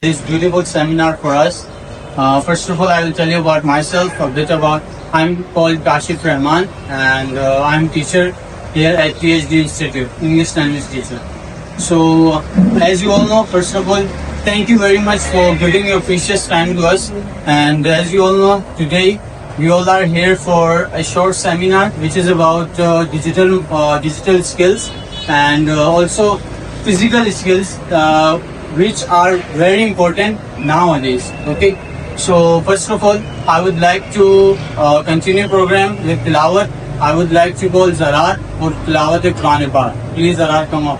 this beautiful seminar for us. First of all, I will tell you about myself a bit about. I'm called Kashif Rahman, and I'm teacher here at PhD Institute, English language teacher. So, as you all know, first of all, thank you very much for giving your precious time to us. And as you all know, today we all are here for a short seminar which is about digital skills and also physical skills, which are very important nowadays. Okay, so first of all, I would like to continue program with Tilawat. I would like to call Zarar for Tilawat Quran Pak. Please, Zarar, come up.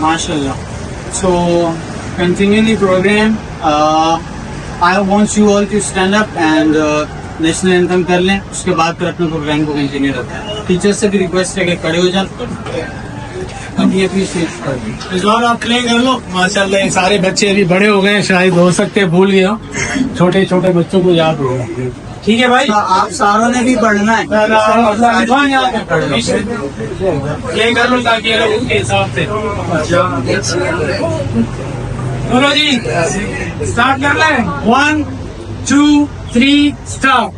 MashaAllah. So, continuing the program, I want you all to stand up and national anthem कर लें. उसके बाद फिर अपने programme को continue रखते हैं. Teacher से भी रिक्वेस्ट है कि खड़े हो जाएं. इस बार आप क्लेम कर लो. माशाल्लाह ये सारे बच्चे अभी बड़े हो गए, शायद हो सकते हैं भूल गए हो. छोटे छोटे बच्चों को याद होगा. ठीक है भाई, तो आप सारों ने भी पढ़ना है. क्लेम कर लो ताकि ये लोग उसके हिसाब से. बोलो जी, स्टार्ट कर लें. 1 2 3 स्टार्ट.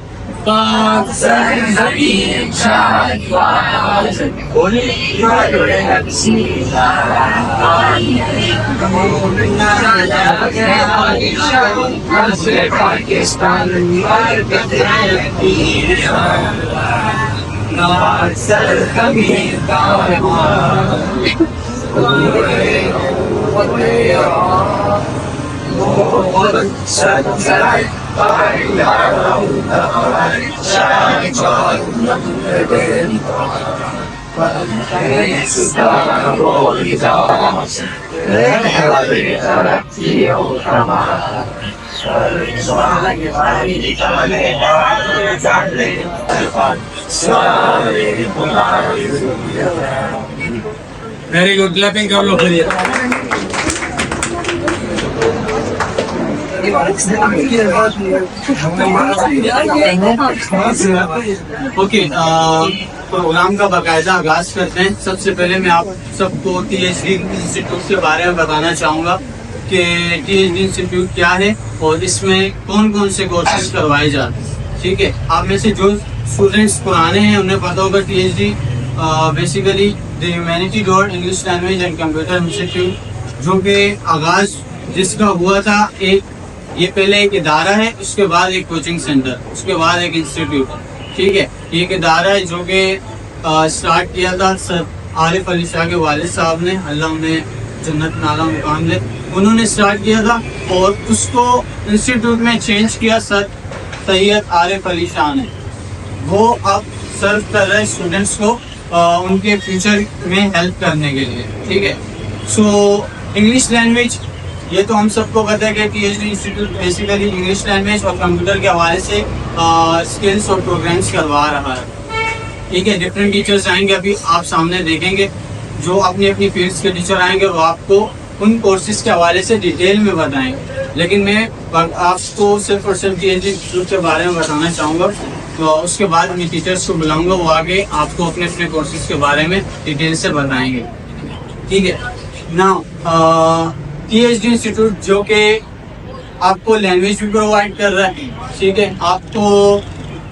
Very good. क्लैपिंग कर लो फिर. ओके, प्रोग्राम का बाकायदा आगाज करते हैं. सबसे पहले मैं आप सबको PhD इंस्टीट्यूट के बारे में बताना चाहूँगा कि PhD इंस्टीट्यूट क्या है और इसमें कौन कौन से कोर्सेज करवाए जाते हैं. ठीक है, आप में से जो स्टूडेंट्स पुराने हैं उन्हें पता होगा PhD basically the humanity dot English language and computer institute, जो कि आगाज जिसका हुआ था ये पहले एक इदारा है, उसके बाद एक कोचिंग सेंटर, उसके बाद एक इंस्टीट्यूट. ठीक है, ये एक इदारा है जो कि स्टार्ट किया था सर आरिफ अली शाह के वालिद साहब ने, अल्लाह उन्हें जन्नत नाला मुकाम दे, उन्होंने स्टार्ट किया था और उसको इंस्टीट्यूट में चेंज किया सर सैयद आरिफ अली शाह ने. वो अब सर्व कर रहे हैं स्टूडेंट्स को उनके फ्यूचर में हेल्प करने के लिए. ठीक है, सो इंग्लिश लैंग्वेज ये तो हम सबको पता है कि PhD institute basically English language और कंप्यूटर के हवाले से स्किल्स और प्रोग्राम्स करवा रहा है. ठीक है, डिफरेंट टीचर्स आएंगे, अभी आप सामने देखेंगे. जो अपनी अपनी फील्ड्स के टीचर आएंगे वो आपको उन कोर्सेज के हवाले से डिटेल में बताएंगे. लेकिन मैं आपको सिर्फ और सिर्फ PhD इंस्टीट्यूट के बारे में बताना चाहूँगा. तो उसके बाद मैं टीचर्स को बुलाऊंगा, वो आगे आपको अपने अपने कोर्सेज के बारे में डिटेल से बताएंगे। ठीक है। नाउ PhD इंस्टीट्यूट जो कि आपको लैंग्वेज भी प्रोवाइड कर रहा है, ठीक है, आपको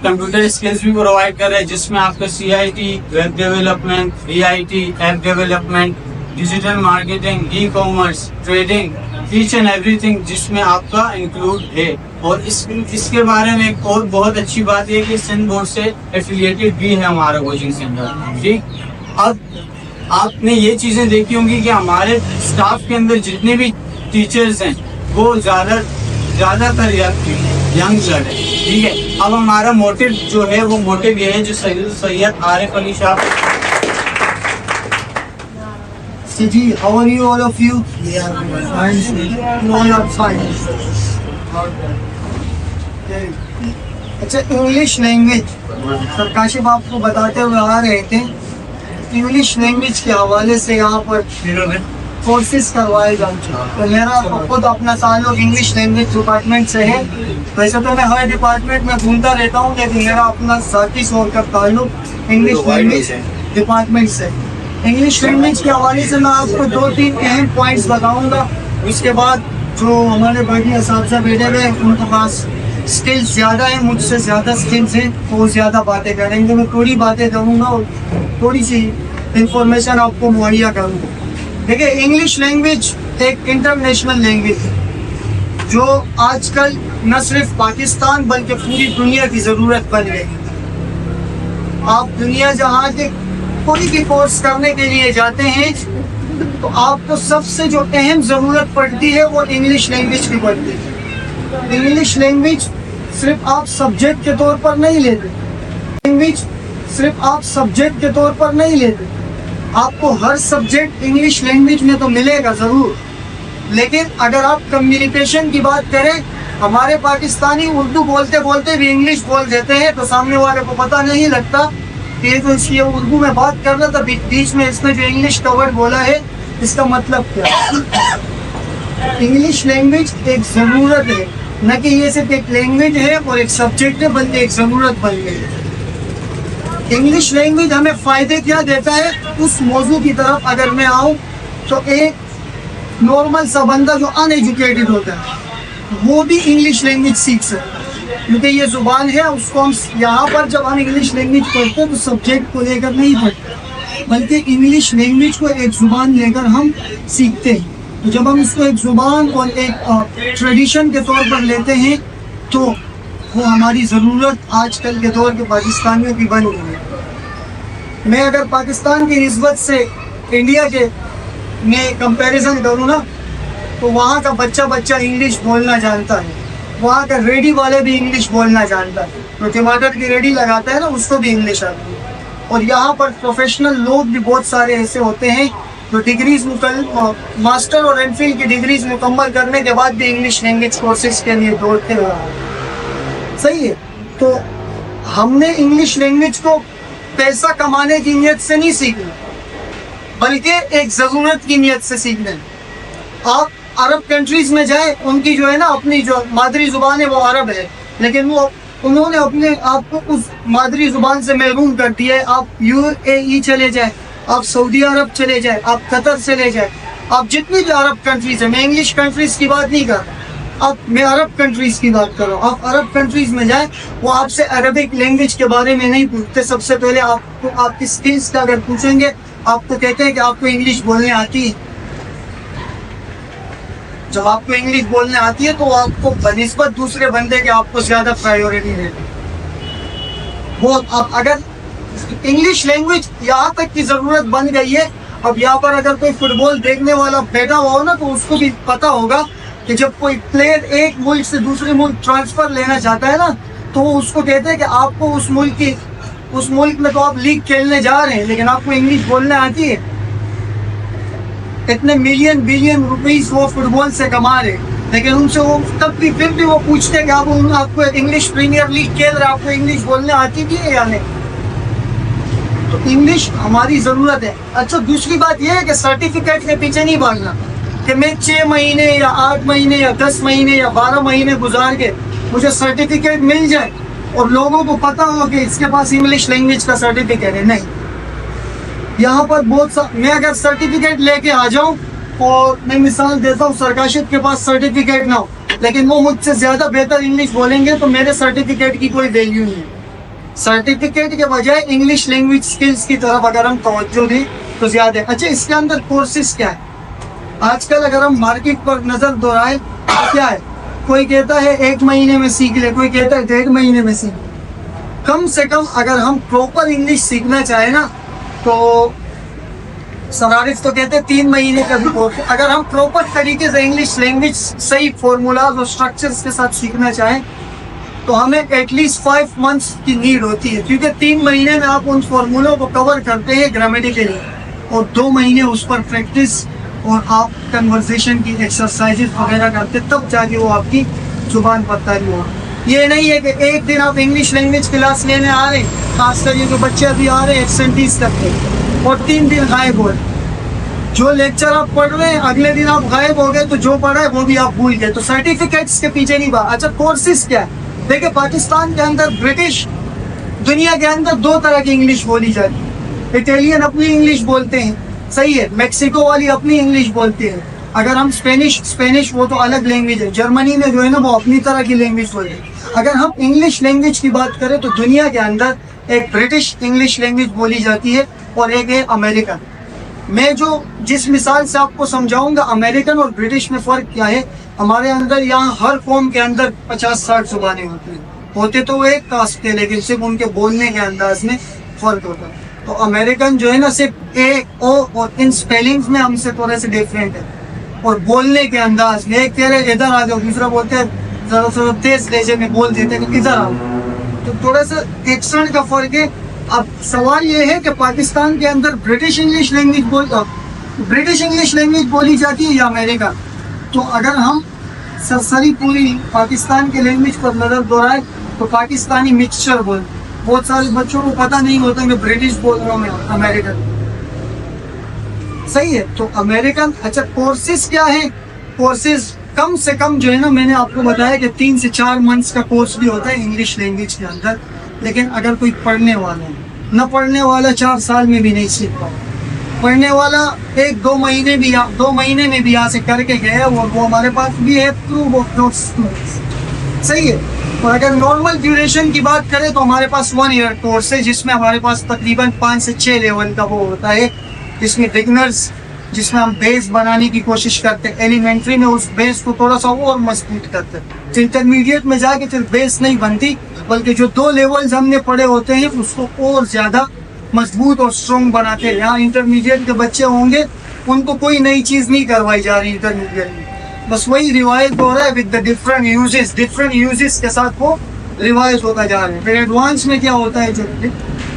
कंप्यूटर स्किल्स भी प्रोवाइड कर रहा है, जिसमें आपका CIT, web development, DIT, app development, digital marketing, e-commerce, trading, each and everything जिसमें आपका इंक्लूड है। और इसके बारे में एक और बहुत अच्छी बात है कि सिंध बोर्ड से एफिलिएटेड भी है हमारा कोचिंग सेंटर। ठीक, अब आपने ये चीजें देखी होंगी कि हमारे स्टाफ के अंदर जितने भी टीचर्स हैं वो ज्यादातर यंग ब्लड है। ठीक है। अब हमारा मोटिव जो है वो मोटिव ये है जो Syed Arif Ali Shah. Siji, how are you, all of you? Yeah, fine. All are fine. अच्छा, इंग्लिश लैंग्वेज सर काशिफ आपको बताते हुए आ रहे थे। इंग्लिश लैंग्वेज के हवाले से यहाँ पर कोर्सेज करवाए जाते हैं। तो मेरा खुद अपना ताल्लुक इंग्लिश लैंग्वेज डिपार्टमेंट से है। वैसे तो मैं हर डिपार्टमेंट में घूमता रहता हूँ, लेकिन मेरा अपना साथी सोच का ताल्लुक इंग्लिश लैंग्वेज डिपार्टमेंट से। इंग्लिश लैंग्वेज के हवाले से मैं आपको 2-3 अहम पॉइंट्स बताऊंगा। उसके बाद जो हमारे बाकी असातिज़ा बैठे हुए हैं उनके पास स्किल्स ज़्यादा है, मुझसे ज़्यादा स्किल्स हैं, तो वो ज़्यादा बातें करेंगे। मैं थोड़ी बातें करूँगा और थोड़ी सी इंफॉर्मेशन आपको मुहैया करूँगा। देखिए, इंग्लिश लैंग्वेज एक इंटरनेशनल लैंग्वेज है जो आजकल न सिर्फ पाकिस्तान बल्कि पूरी दुनिया की ज़रूरत बन गई। आप दुनिया जहाँ के कोई भी कोर्स करने के लिए जाते हैं तो आपको सबसे जो अहम ज़रूरत पड़ती है वो इंग्लिश लैंग्वेज की पड़ती है। इंग्लिश लैंग्वेज सिर्फ आप सब्जेक्ट के तौर पर नहीं लेते, लैंग्वेज सिर्फ आप सब्जेक्ट के तौर पर नहीं लेते, आपको हर सब्जेक्ट इंग्लिश लैंग्वेज में तो मिलेगा ज़रूर, लेकिन अगर आप कम्युनिकेशन की बात करें, हमारे पाकिस्तानी उर्दू बोलते बोलते भी इंग्लिश बोल देते हैं, तो सामने वाले को पता नहीं लगता कि ये तो इसलिए उर्दू में बात कर रहा था, बीच में इसने जो इंग्लिश का वर्ड बोला है इसका मतलब क्या है। इंग्लिश लैंग्वेज एक ज़रूरत है, न कि ये सिर्फ एक लैंग्वेज है और एक सब्जेक्ट है, बल्कि एक ज़रूरत बन गई है। इंग्लिश लैंग्वेज हमें फ़ायदे क्या देता है, उस मौजू की तरफ अगर मैं आऊँ तो एक नॉर्मल सा बंदा जो अनएजुकेटेड होता है वो भी इंग्लिश लैंग्वेज सीख सकता है, क्योंकि ये ज़ुबान है। उसको हम यहाँ पर जब हम इंग्लिश लैंग्वेज पढ़ते हैं तो सब्जेक्ट को लेकर नहीं पढ़ते, बल्कि इंग्लिश लैंग्वेज को एक ज़ुबान लेकर हम सीखते हैं। तो जब हम इसको एक ज़ुबान और एक ट्रेडिशन के तौर पर लेते हैं तो वो हमारी ज़रूरत आजकल के दौर के पाकिस्तानियों की बन गई है। मैं अगर पाकिस्तान की निस्बत से इंडिया के में कंपैरिजन करूँ ना, तो वहाँ का बच्चा इंग्लिश बोलना जानता है, वहाँ का रेडी वाले भी इंग्लिश बोलना जानता है, तो टमाटर की रेडी लगाता है ना, उसको भी इंग्लिश आती है। और यहाँ पर प्रोफेशनल लोग भी बहुत सारे ऐसे होते हैं जो डिग्रीज मास्टर और एमफिल की डिग्रीज मुकम्मल करने के बाद भी इंग्लिश लैंग्वेज कोर्सेज के लिए दौड़ते हुए। सही है। तो हमने इंग्लिश लैंग्वेज को पैसा कमाने की नीयत से नहीं सीखना, बल्कि एक ज़रूरत की नीयत से सीखना है। आप अरब कंट्रीज में जाए, उनकी जो है ना अपनी जो मादरी ज़ुबान है वो अरब है, लेकिन उन्होंने अपने आप को उस मादरी ज़ुबान से महरूम कर दिया है। आप UAE चले जाए, आप सऊदी अरब चले जाए, आप कतर चले जाए, आप जितनी भी अरब कंट्रीज है, मैं इंग्लिश कंट्रीज की बात नहीं कर रहा, अब मैं अरब कंट्रीज की बात कर रहा हूँ। आप अरब कंट्रीज में जाए, वो आपसे अरबिक लैंग्वेज के बारे में नहीं पूछते। सबसे पहले आपको आपकी स्किल्स का अगर पूछेंगे, आपको कहते हैं कि आपको इंग्लिश बोलने आती है। जब आपको इंग्लिश बोलने आती है तो आपको बनिस्बत दूसरे बंदे के आपको ज़्यादा प्रायोरिटी देते हैं। वो अब अगर इंग्लिश लैंग्वेज यहाँ तक की ज़रूरत बन गई है, अब यहाँ पर अगर कोई फुटबॉल देखने वाला बैठा हुआ हो ना, तो उसको भी पता होगा कि जब कोई प्लेयर एक मुल्क से दूसरे मुल्क ट्रांसफ़र लेना चाहता है ना, तो वो उसको कहते हैं कि आपको उस मुल्क में तो आप लीग खेलने जा रहे हैं, लेकिन आपको इंग्लिश बोलने आती है। इतने मिलियन बिलियन रुपीस वो फुटबॉल से कमा रहे, लेकिन उनसे वो तब भी फिर भी वो पूछते हैं कि आपको इंग्लिश प्रीमियर लीग खेल रहे, आपको इंग्लिश बोलने आती भी है या नहीं। तो इंग्लिश हमारी ज़रूरत है। अच्छा, दूसरी बात यह है कि सर्टिफिकेट के पीछे नहीं भागना कि मैं 6 महीने या 8 महीने या 10 महीने या 12 महीने गुजार के मुझे सर्टिफिकेट मिल जाए और लोगों को पता हो कि इसके पास इंग्लिश लैंग्वेज का सर्टिफिकेट है। नहीं, यहाँ पर बहुत सा, मैं अगर सर्टिफिकेट लेके आ जाऊँ और मैं मिसाल देता हूँ सरकाशिद के पास सर्टिफिकेट ना हो, लेकिन वो मुझसे ज्यादा बेहतर इंग्लिश बोलेंगे तो मेरे सर्टिफिकेट की कोई वैल्यू नहीं है। सर्टिफिकेट के बजाय इंग्लिश लैंग्वेज स्किल्स की तरफ अगर हम तवज्जो दें तो ज्यादा है। अच्छा, इसके अंदर कोर्सेज क्या है? आजकल अगर हम मार्केट पर नजर दौड़ाए तो क्या है, कोई कहता है 1 महीने में सीख ले, कोई कहता है 1.5 महीने में सीख ले। कम से कम अगर हम प्रॉपर इंग्लिश सीखना चाहे ना तो सरारिस तो कहते हैं 3 महीने का भी कोर्स। अगर हम प्रॉपर तरीके से इंग्लिश लैंग्वेज सही फॉर्मूलाज और स्ट्रक्चर्स के साथ सीखना चाहें तो हमें एटलीस्ट 5 मंथ्स की नीड होती है, क्योंकि 3 महीने में आप उन फॉर्मूलों को कवर करते हैं ग्रामेटिकली, और 2 महीने उस पर प्रैक्टिस और आप कन्वर्सेशन की एक्सरसाइजेस वगैरह करते, तब जाके वो आपकी जुबान पर तारी हो। ये नहीं है कि एक दिन आप इंग्लिश लैंग्वेज क्लास लेने आ रहे हैं, खासकर ये जो बच्चे अभी आ रहे हैं एक्सेंटीज करते, और 3 दिन गायब हो रहे। जो लेक्चर आप पढ़ रहे हैं अगले दिन आप गायब हो गए तो जो पढ़ा है वो भी आप भूल गए। तो सर्टिफिकेट्स के पीछे नहीं बात। अच्छा, कोर्सेज क्या है? देखिए, पाकिस्तान के अंदर ब्रिटिश, दुनिया के अंदर 2 तरह की इंग्लिश बोली जाती है। इटालियन अपनी इंग्लिश बोलते हैं, सही है, मैक्सिको वाली अपनी इंग्लिश बोलते हैं। अगर हम स्पेनिश वो तो अलग लैंग्वेज है। जर्मनी में जो है ना वो अपनी तरह की लैंग्वेज बोलते हैं। अगर हम इंग्लिश लैंग्वेज की बात करें तो दुनिया के अंदर एक ब्रिटिश इंग्लिश लैंग्वेज बोली जाती है और एक है अमेरिकन। मैं जो जिस मिसाल से आपको समझाऊंगा अमेरिकन और ब्रिटिश में फर्क क्या है। हमारे अंदर यहाँ हर कौम के अंदर 50-60 जुबानें होती हैं, होते तो वो एक कास्ट के, लेकिन सिर्फ उनके बोलने के अंदाज में फर्क होता है। तो अमेरिकन जो है ना सिर्फ ए ओ और इन स्पेलिंग्स में हमसे थोड़े से डिफरेंट है, और बोलने के अंदाज में एक कह रहे इधर आ जाओ, दूसरा बोलते हैं जरा तेज लहजे में बोल देते हैं कि इधर आओ। तो थोड़ा सा एक्सेंट का फर्क है। अब सवाल ये है कि पाकिस्तान के अंदर ब्रिटिश इंग्लिश लैंग्वेज बोली जाती है या अमेरिका। तो अगर हम सरसरी पूरी पाकिस्तान के लैंग्वेज पर नजर दौड़ाए तो पाकिस्तानी मिक्सचर बोल, बहुत सारे बच्चों को पता नहीं होता मैं ब्रिटिश बोल रहा हूँ, मैं अमेरिकन, सही है। तो अमेरिकन। अच्छा, कोर्सेज क्या है? कोर्सेज कम से कम जो है ना, मैंने आपको बताया कि 3 से 4 मंथ्स का कोर्स भी होता है इंग्लिश लैंग्वेज के अंदर। लेकिन अगर कोई पढ़ने वाला है, न पढ़ने वाला 4 साल में भी नहीं सीख पाओ, पढ़ने वाला 1-2 महीने भी 2 महीने में भी यहाँ से करके गया वो हमारे पास भी है प्रूफ ऑफ नोट्स, सही है। और अगर नॉर्मल ड्यूरेशन की बात करें तो हमारे पास 1 ईयर कोर्स है, जिसमें हमारे पास तकरीबन 5 से 6 लेवल का वो होता है, जिसमें बिगनर्स, जिसमें हम बेस बनाने की कोशिश करते हैं। एलिमेंट्री में उस बेस को थोड़ा सा और मजबूत करते हैं। इंटरमीडिएट में जाके फिर बेस नहीं बनती, बल्कि जो 2 लेवल्स हमने पढ़े होते हैं उसको और ज्यादा मजबूत और स्ट्रॉन्ग बनाते हैं। यहाँ इंटरमीडिएट के बच्चे होंगे, उनको कोई नई चीज नहीं करवाई जा रही इंटरमीडिएट में, बस वही रिवाइज हो रहा है विद द डिफरेंट यूजेस के साथ वो रिवाइज होता जा रहा है। फिर एडवांस में क्या होता है, जो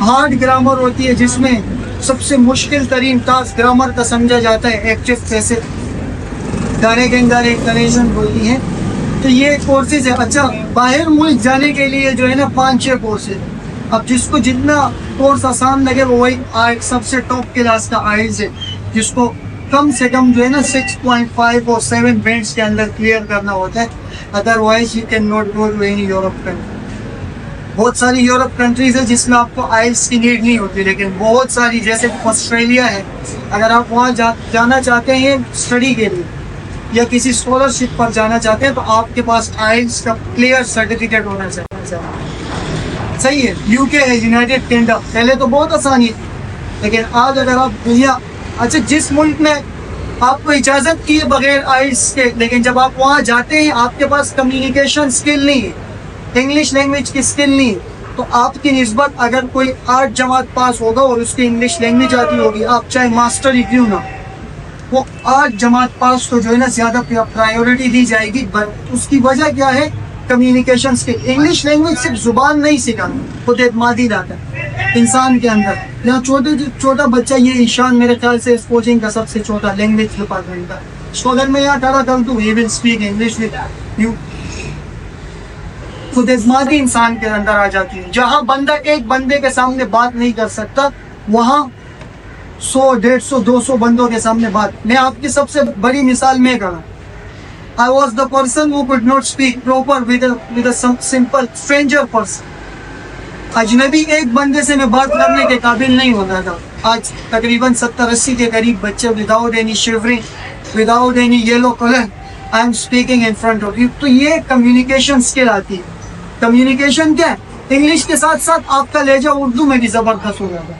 हार्ड ग्रामर होती है, जिसमें सबसे मुश्किल तरीन टास्क ग्रामर का समझा जाता है active passive direct indirect connection बोलती है। तो ये कोर्सेज है। अच्छा, बाहर मुल्क जाने के लिए जो है ना 5-6 कोर्सेज। अब जिसको जितना कोर्स आसान लगे वो वही सबसे टॉप क्लास का आइल्स है, जिसको कम से कम जो है ना 6.5 और 7 बैंड्स के अंदर क्लियर करना होता है। Otherwise you can not go to any Europe country. बहुत सारी यूरोप कंट्रीज है जिसमें आपको आइल्स की नीड नहीं होती, लेकिन बहुत सारी जैसे ऑस्ट्रेलिया है, अगर आप वहाँ जाना चाहते हैं स्टडी के लिए या किसी स्कॉलरशिप पर जाना चाहते हैं तो आपके पास आइल्स का क्लियर सर्टिफिकेट होना चाहिए, सही है। यूके है, यूनाइटेड किंगडम, पहले तो बहुत आसानी है, लेकिन आज अगर आप दुनिया, अच्छा जिस मुल्क में आपको इजाजत किए बगैर आइल्स के, लेकिन जब आप वहाँ जाते हैं आपके पास कम्युनिकेशन स्किल नहीं है, इंग्लिश लैंग्वेज की स्किल नहीं, तो आपकी निस्बत अगर कोई 8 जमात पास होगा और उसकी इंग्लिश लैंग्वेज आती होगी, आप चाहे मास्टर ही क्यों ना, वो 8 जमात पास तो जो है ना ज्यादा प्रायोरिटी दी जाएगी। उसकी वजह क्या है? Communication skill. इंग्लिश लैंग्वेज सिर्फ जुबान नहीं सिखाना, खुद एतमादी लाता है इंसान के अंदर। यहाँ छोटा बच्चा, ये ईशान मेरे ख्याल से इस कोचिंग का सबसे छोटा लैंग्वेज डिपार्टमेंट का, इसको अगर मैं यहाँ खड़ा कर दूँ he will speak English with you, खुद एतमादी इंसान के अंदर आ जाती है। जहाँ बंदा एक बंदे के सामने बात नहीं कर सकता, वहाँ 100, 150, 200 बंदों के सामने बात। मैं आपकी सबसे बड़ी मिसाल में करूँ, I was the person who could not speak proper with a simple stranger person. अजनबी एक बंदे से मैं बात करने के काबिल नहीं होता था। आज तकरीबन 70-80 के करीब बच्चे without any shivering, without any yellow colour, I am speaking in front of you. तो ये कम्युनिकेशन स्किल आती है। कम्युनिकेशन क्या है? इंग्लिश के साथ साथ आपका लहजा उर्दू में भी जबरदस्त हो जाता है,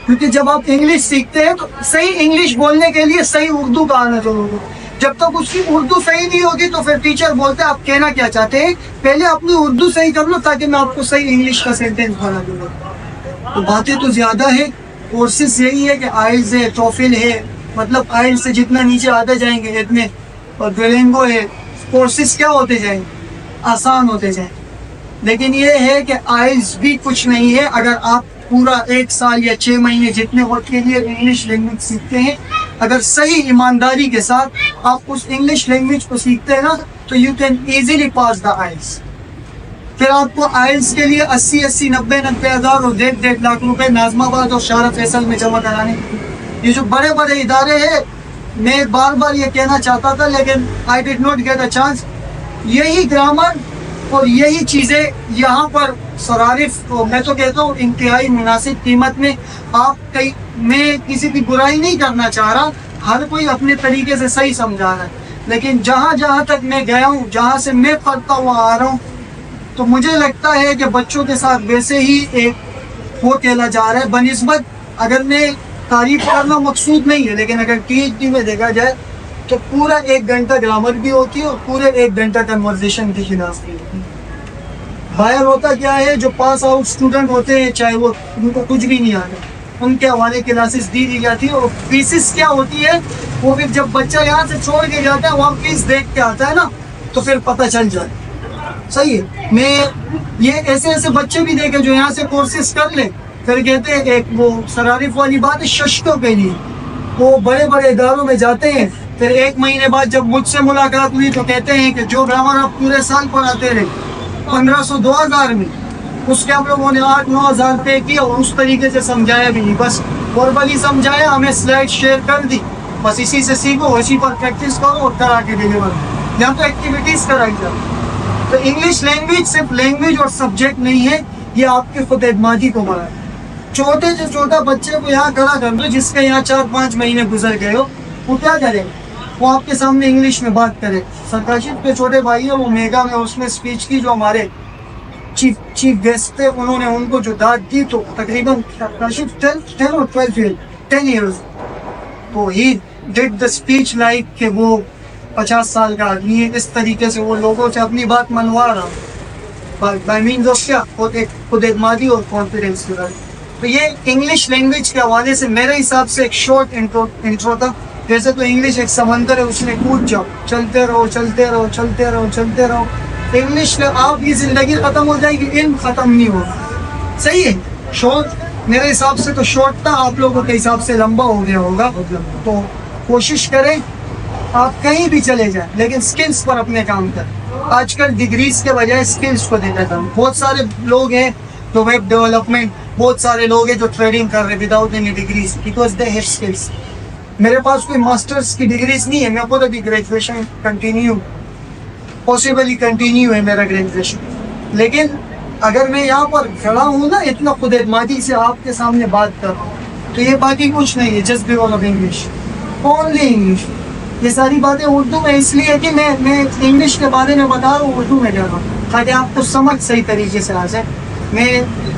क्योंकि जब आप इंग्लिश सीखते हैं तो सही इंग्लिश बोलने के लिए सही उर्दू का आना जरूरी है। जब तक उसकी उर्दू सही नहीं होगी तो फिर टीचर बोलते हैं आप कहना क्या चाहते हैं, पहले अपनी उर्दू सही कर लो ताकि मैं आपको सही इंग्लिश का सेंटेंस बना दूंगा। तो बातें तो ज्यादा है, कोर्सेज यही है कि आइल्स है, टोफिल है, मतलब आइल्स से जितना नीचे आते जाएंगे इतने, और दुओलिंगो है, कोर्सेज क्या होते जाएंगे, आसान होते जाएंगे। लेकिन ये है कि आइल्स भी कुछ नहीं है अगर आप पूरा 1 साल या 6 महीने जितने वक्त के लिए इंग्लिश लैंग्वेज सीखते हैं, अगर सही ईमानदारी के साथ आप उस इंग्लिश लैंग्वेज को सीखते हैं ना, तो you can easily pass the aisles. फिर आपको आइल्स के लिए 80-80, 90-90 हज़ार और 1.5 लाख रुपए नाज़माबाद और शारा फैसल में जमा कराने। ये जो बड़े बड़े इदारे हैं, मैं बार बार ये कहना चाहता था लेकिन I did not get a chance. यही ग्रामर और यही चीज़ें यहाँ पर सरारिफ, तो मैं तो कहता हूँ इंतहाई मुनासिब कीमत में आप कई, मैं किसी की बुराई नहीं करना चाह रहा, हर कोई अपने तरीके से सही समझा रहा है, लेकिन जहाँ जहाँ तक मैं गया हूँ, जहाँ से मैं पढ़ता हुआ आ रहा हूँ, तो मुझे लगता है कि बच्चों के साथ वैसे ही एक वो खेला जा रहा है बनिस्बत। अगर मैं तारीफ करना मकसूद नहीं है, लेकिन अगर PhD में देखा जाए तो पूरा 1 घंटा ग्रामर भी होती है और पूरे 1 घंटा कन्वर्सेशन की क्लास भी होती है। बाहर होता क्या है, जो पास आउट स्टूडेंट होते हैं, चाहे वो उनको कुछ भी नहीं आता, उनके हवाले क्लासेस दी जाती है। और फीसिस क्या होती है, वो फिर जब बच्चा यहाँ से छोड़ के जाता है, वहाँ फीस देख के आता है ना, तो फिर पता चल जाए। सही है, मैं ये ऐसे ऐसे बच्चे भी देखे जो यहाँ से कोर्सेज कर ले, फिर कहते हैं एक वो सरारिफ वाली बात है, शश्तों के लिए वो बड़े बड़े इदारों में जाते हैं, फिर 1 महीने बाद जब मुझसे मुलाकात हुई तो कहते हैं कि जो ग्रामर आप पूरे साल पढ़ाते रहे 1500-2000 में, उसके हम लोगों ने 8-9 हज़ार पे किया और उस तरीके से समझाया भी नहीं, बस वर्बली समझाया, हमें स्लाइड शेयर कर दी, बस इसी से सीखो, इसी पर प्रैक्टिस करो और करा के डिलीवर। यहाँ तो एक्टिविटीज कराई जाती। तो इंग्लिश लैंग्वेज सिर्फ लैंग्वेज और सब्जेक्ट नहीं है, ये आपके खुद एतमादी को बढ़ाए। छोटे से छोटा बच्चे को यहाँ खड़ा कर दो, जिसके यहाँ 4-5 महीने गुजर गए हो, वो क्या करेगा? वो आपके सामने इंग्लिश में बात करे। सरकाशिफ के छोटे भाई है, वो मेगा में उसने स्पीच की, जो हमारे चीफ गेस्ट थे, उन्होंने उनको जो दाद दी, तो तकरीबन सरकाशिफ 10 और 10 ईयर्स, तो he did the speech like कि वो 50 साल का आदमी है। इस तरीके से वो लोगों से अपनी बात मनवा रहा, बाय मीन्स ऑफ क्या, खुद एतमादी और कॉन्फिडेंस के साथ। तो ये इंग्लिश लैंग्वेज के हवाले से मेरे हिसाब से एक शॉर्ट इंट्रो था। जैसे तो इंग्लिश एक समंदर है, उसमें कूद जाओ, चलते रहो चलते रहो चलते रहो चलते रहो। इंग्लिश में आपकी जिंदगी खत्म हो जाएगी, इल्म खत्म नहीं होगा। सही है, शॉर्ट मेरे हिसाब से तो शॉर्ट था, आप लोगों के हिसाब से लंबा हो गया होगा। तो कोशिश करें आप कहीं भी चले जाएं, लेकिन स्किल्स पर अपने काम करें। आजकल डिग्रीज के बजाय स्किल्स को देना था। बहुत सारे लोग हैं जो वेब डेवलपमेंट, बहुत सारे लोग हैं जो ट्रेडिंग कर रहे without any degrees, because they have skills. मेरे पास कोई मास्टर्स की डिग्रीज नहीं है, मैं खुद अभी ग्रेजुएशन कंटिन्यू, पॉसिबली कंटिन्यू है मेरा ग्रेजुएशन, लेकिन अगर मैं यहाँ पर खड़ा हूँ ना, इतना खुद एतमादी से आपके सामने बात कर रहा हूँ, तो ये बाकी कुछ नहीं है, just because of English, only English. ये सारी बातें उर्दू में इसलिए है कि मैं इंग्लिश के बारे में बता रहा हूँ, उर्दू में कर रहा हूँ, ताकि आपको समझ सही तरीके से आ जाए। मैं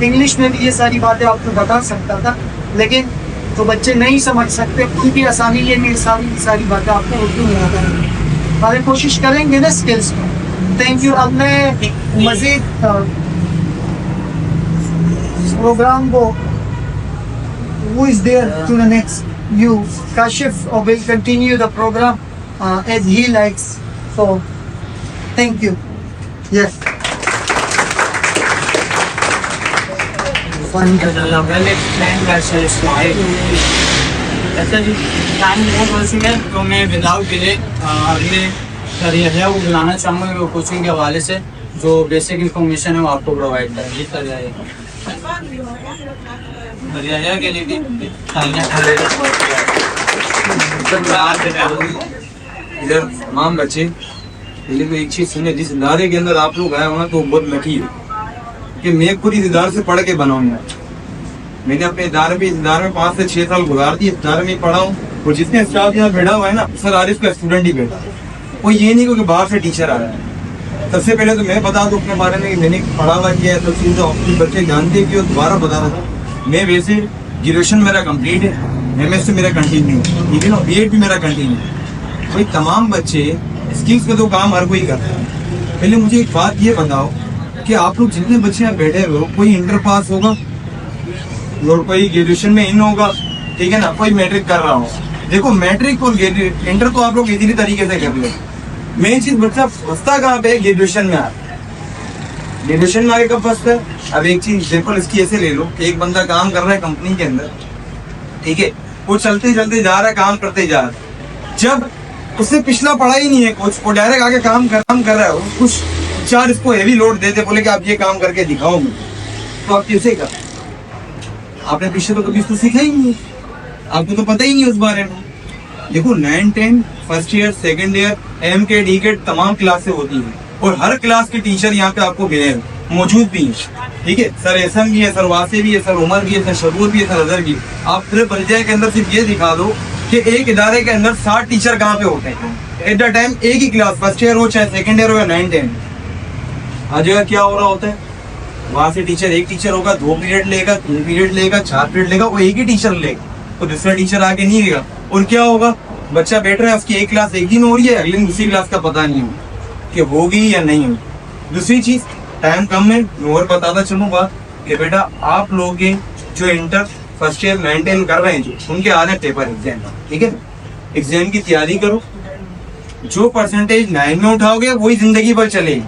इंग्लिश में भी ये सारी बातें आपको बता सकता था, लेकिन तो बच्चे नहीं समझ सकते, क्योंकि आसानी ये मेरी सारी बातें आपको उर्दू में आता है। सारे कोशिश करेंगे ना स्किल्स में। Thank you. अब मैं मज़ीद प्रोग्राम को who is there to the next you, Kashif, or will continue the program as he likes. So thank you. Yes. ऐसा जी टाइम बहुत हो चुका है, तो मैं विदाउट डिले अगले है वो बुलाना चाहूँगा वो कोचिंग के हवाले से जो बेसिक इंफॉर्मेशन है वो आपको प्रोवाइड करें। जी सर के लिए इधर तमाम बच्चे, लेकिन एक चीज सुने, जिस नारे के अंदर आप लोग आए हो ना, तो बहुत लकी है। कि मैं खुद इस इदारे से पढ़ के बनाऊंगा। मैंने अपने इदारे में 5 से 6 साल गुजार दिए, इदारे में पढ़ा हूँ। और जितने स्टाफ यहाँ बैठा हुआ है ना, सर आरिफ का स्टूडेंट ही बैठा है। वो ये नहीं कि बाहर से टीचर आ रहा है। सबसे पहले तो मैं बता दूं अपने बारे में कि मैंने पढ़ा हुआ किया है, तो चीज़ ऑफिस बच्चे जानते हैं कि वो दोबारा बता रहा था। मैं वैसे ग्रेजुएशन मेरा कंप्लीट है, MS मेरा कंटिन्यू, ठीक है ना, BEd भी मेरा कंटिन्यू। भाई तमाम बच्चे स्किल्स पे तो काम हर कोई करता है। पहले मुझे एक बात ये बताओ कि आप लोग जितने बच्चे यहाँ बैठे हुए हो, कोई इंटर पास होगा और कोई ग्रेजुएशन में इन होगा, ठीक है ना, कोई मैट्रिक कर रहा हो। देखो मैट्रिक और इंटर तो आप लोग इजीली तरीके से कर लो। मेन चीज बच्चा फंसता कहाँ पे, ग्रेजुएशन में ग्रेजुएशन में आगे कब फंसता है। अब एक चीज एग्जाम्पल इसकी ऐसे ले लो कि एक बंदा काम कर रहा है कंपनी के अंदर, ठीक है, वो चलते चलते जा रहा है, काम करते जा रहा है। जब उससे पिछला पढ़ा ही नहीं है कुछ, वो डायरेक्ट आगे काम कर रहा है, कुछ 4 इसको हेवी लोड देते, बोले कि आप ये काम करके दिखाओ मुझे, तो आप कैसे कर। आपने पीछे तो कभी इसको सीखा ही नहीं, आपको तो पता ही नहीं उस बारे में। देखो 9, 10 first year, second year, MCAT, ECAT तमाम क्लासें होती हैं और हर क्लास के टीचर यहाँ पे आपको मिले मौजूद भी हैं, ठीक है। सर एहसन भी है, सर वासे भी है, सर उमर भी है, सर शबूर भी है, सर अजहर भी है। आप पूरे परिचय के अंदर सिर्फ ये दिखा दो कि एक इदारे के अंदर 60 टीचर कहाँ पे होते हैं एट द टाइम, एक ही क्लास, फर्स्ट ईयर हो चाहे सेकंड ईयर हो या 9, 10। हर जगह क्या हो रहा होता है, वहां से टीचर एक टीचर होगा, 2 पीरियड लेगा, 3 पीरियड लेगा, 4 पीरियड लेगा, वो एक ही टीचर लेगा, तो दूसरा टीचर आगे नहीं लेगा। और क्या होगा, बच्चा बैठ रहा है, उसकी एक क्लास एक दिन हो रही है, अगले दिन दूसरी क्लास का पता नहीं हो कि होगी या नहीं होगी। दूसरी चीज टाइम कम है, मैं और बताता चलूँ बात कि बेटा आप लोग जो इंटर फर्स्ट ईयर 9, 10 कर रहे हैं, जो उनके आ रहे हैं पेपर एग्जाम, ठीक है, एग्जाम की तैयारी करो। जो परसेंटेज 9 में उठाओगे वही जिंदगी भर चलेगी।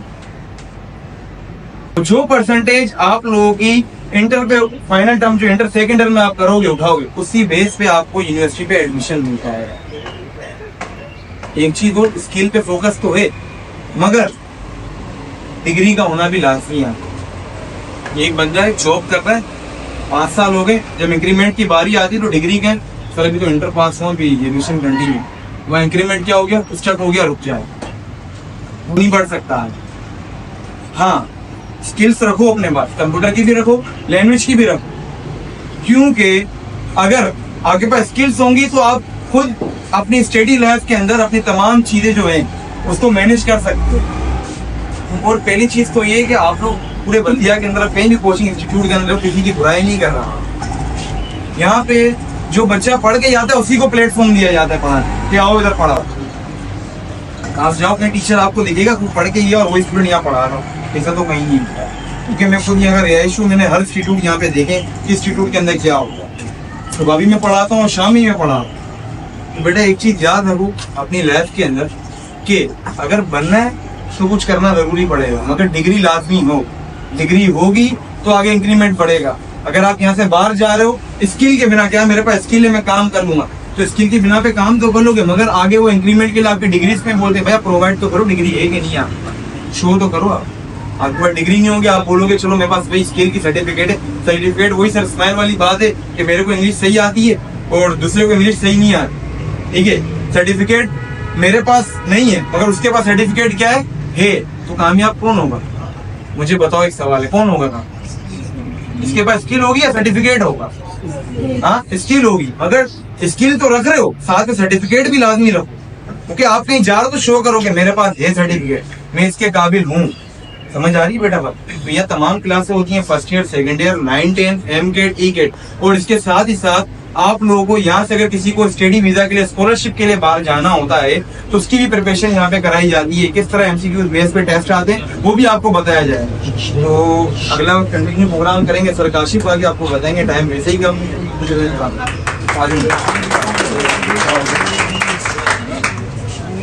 जो परसेंटेज आप लोगों की इंटर पे फाइनल टर्म, जो इंटर सेकंड टर्म में आप करोगे उठाओगे, उसी बेस पे आपको यूनिवर्सिटी पे एडमिशन मिलता है। एक चीज और, स्किल पे फोकस तो है मगर डिग्री का होना भी लाजमी है। एक बंदा है जॉब कर रहा है, 5 साल हो गए, जब इंक्रीमेंट की बारी आती है तो डिग्री के सर अभी तो इंटर पास हुआ, भी एडमिशन कंटिन्यू, वह इंक्रीमेंट क्या हो गया, स्टक हो गया, रुक जाए, नहीं बढ़ सकता है। हाँ स्किल्स रखो अपने पास, कंप्यूटर की भी रखो, लैंग्वेज की भी रखो, क्योंकि अगर आपके पास स्किल्स होंगी तो आप खुद अपनी स्टडी लाइफ के अंदर अपनी तमाम चीजें जो हैं उसको मैनेज कर सकते हो। और पहली चीज तो ये है कि आप लोग पूरे बल्दिया के अंदर कहीं भी कोचिंग इंस्टीट्यूट के अंदर किसी की बुराई नहीं कर रहा, यहाँ पे जो बच्चा पढ़ के जाता है उसी को प्लेटफॉर्म दिया जाता है पढ़ाने, कि आओ इधर पढ़ाओ। आप जाओ अपने टीचर आपको दिखेगा पढ़ के ही और वही स्टूडेंट यहाँ पढ़ा रहा हूँ, ऐसा तो कहीं नहीं होता। क्योंकि मैं खुद यहाँ रिहायशू, मैंने हर इंस्टीट्यूट यहाँ पे देखे कि इंस्टीट्यूट के अंदर क्या होगा। सुबह भी मैं पढ़ाता हूँ, शाम ही मैं पढ़ा। तो बेटा एक चीज याद रखो अपनी लाइफ के अंदर कि अगर बनना है तो कुछ करना जरूरी पड़ेगा, मगर डिग्री लाजमी हो। डिग्री होगी तो आगे इंक्रीमेंट बढ़ेगा। अगर आप यहाँ से बाहर जा रहे हो स्किल के बिना, क्या मेरे पास स्किल है मैं काम कर लूंगा, तो स्किल के बिना पे काम तो कर लोगे, मगर आगे वो इंक्रीमेंट के लिए आपके डिग्रीज में बोलते भैया प्रोवाइड तो करो, डिग्री है कि नहीं, आप शो तो करो। आपके पास डिग्री नहीं होगी, आप बोलोगे चलो मेरे पास भाई स्किल की सर्टिफिकेट है। सर्टिफिकेट वही सर स्माइल वाली बात है कि मेरे को इंग्लिश सही आती है और दूसरे को इंग्लिश सही नहीं आती, ठीक है। सर्टिफिकेट मेरे पास नहीं है मगर उसके पास सर्टिफिकेट क्या है, तो कामयाब कौन होगा? मुझे बताओ, एक सवाल है, कौन होगा कामयाब? इसके पास स्किल होगी या सर्टिफिकेट होगा? हाँ स्किल होगी, मगर स्किल तो रख रहे हो, साथ में सर्टिफिकेट भी लाजमी रखो, क्योंकि आप कहीं जा रहे हो तो शो करो कि मेरे पास है सर्टिफिकेट, मैं इसके काबिल हूँ। समझ आ रही है बेटा बात? तो यह तमाम क्लासें होती हैं first year, second year, 9, 10, MCAT, ECAT, और इसके साथ ही साथ आप लोगों को यहाँ से अगर किसी को स्टडी वीजा के लिए, स्कॉलरशिप के लिए बाहर जाना होता है तो उसकी भी प्रिपरेशन यहाँ पे कराई जाती है। किस तरह MCQ बेस पे टेस्ट आते हैं वो भी आपको बताया जाएगा। तो अगला कंटिन्यू प्रोग्राम करेंगे सर काशिफ आगे आपको बताएंगे, टाइम वैसे ही कम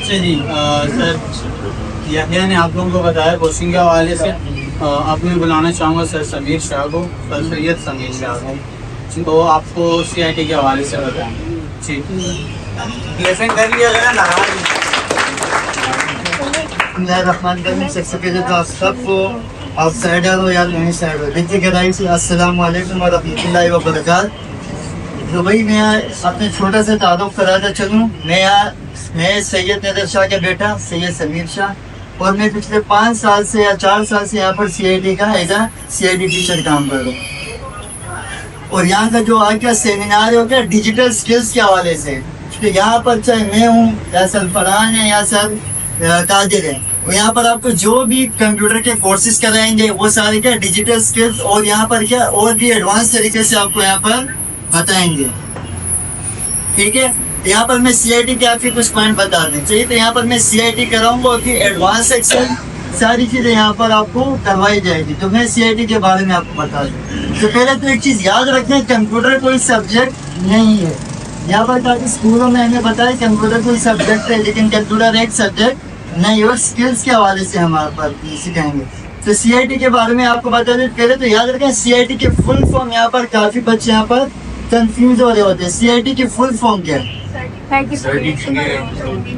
जी। सर याहिया ने आप लोगों को बताया कोचिंग के हवाले से। अब मैं बुलाना चाहूँगा सर समीर शाह को, सर सैयद समीर शाह को, तो आपको CIT के हवाले से बताएं। जी लेसन कर लिया गया ना। सबसे पहले तो आप सबको आउटसाइडर हो या नहीं साइड हो, देखिए गहराई से अस्सलाम वालेकुम व रहमतुल्लाहि व बरकातहू। तो भाई मैं अपने छोटे से तारुफ कराता चलूँ, मैं सैयद नदर शाह के बेटा सैयद समीर शाह, और मैं पिछले 5 साल से या 4 साल से यहाँ पर CIT का एज अ CIT टीचर काम कर रहा हूँ। और यहाँ का जो आज का सेमिनार है वो क्या डिजिटल स्किल्स के हवाले से, तो यहाँ पर चाहे मैं हूँ या सर फरहान है या सर कादिर है, और यहाँ पर आपको जो भी कंप्यूटर के कोर्सेज कराएंगे वो सारे क्या डिजिटल स्किल्स और यहाँ पर क्या और भी एडवांस तरीके से आपको यहाँ पर बताएंगे। ठीक है, यहाँ पर मैं CIT के आपके कुछ पॉइंट बता दें चाहिए, तो यहाँ पर मैं CIT कराऊंगा और फिर एडवांस एक्सेल सारी चीज़ें यहाँ पर आपको करवाई जाएगी। तो मैं CIT के बारे में आपको बता दूँ। तो पहले तो एक चीज़ याद रखें, कंप्यूटर कोई सब्जेक्ट नहीं है। यहाँ पर काफ़ी स्कूलों में हमें बताया कंप्यूटर कोई सब्जेक्ट है, लेकिन कंप्यूटर एक सब्जेक्ट नहीं और स्किल्स के हवाले से हमारे पर सिखाएंगे। तो CIT के बारे में आपको बता दें, पहले तो याद रखें CIT के फुल फॉर्म, यहाँ पर काफ़ी बच्चे यहाँ पर कंफ्यूज हो रहे होते हैं। CIT की फुल फॉर्म क्या है?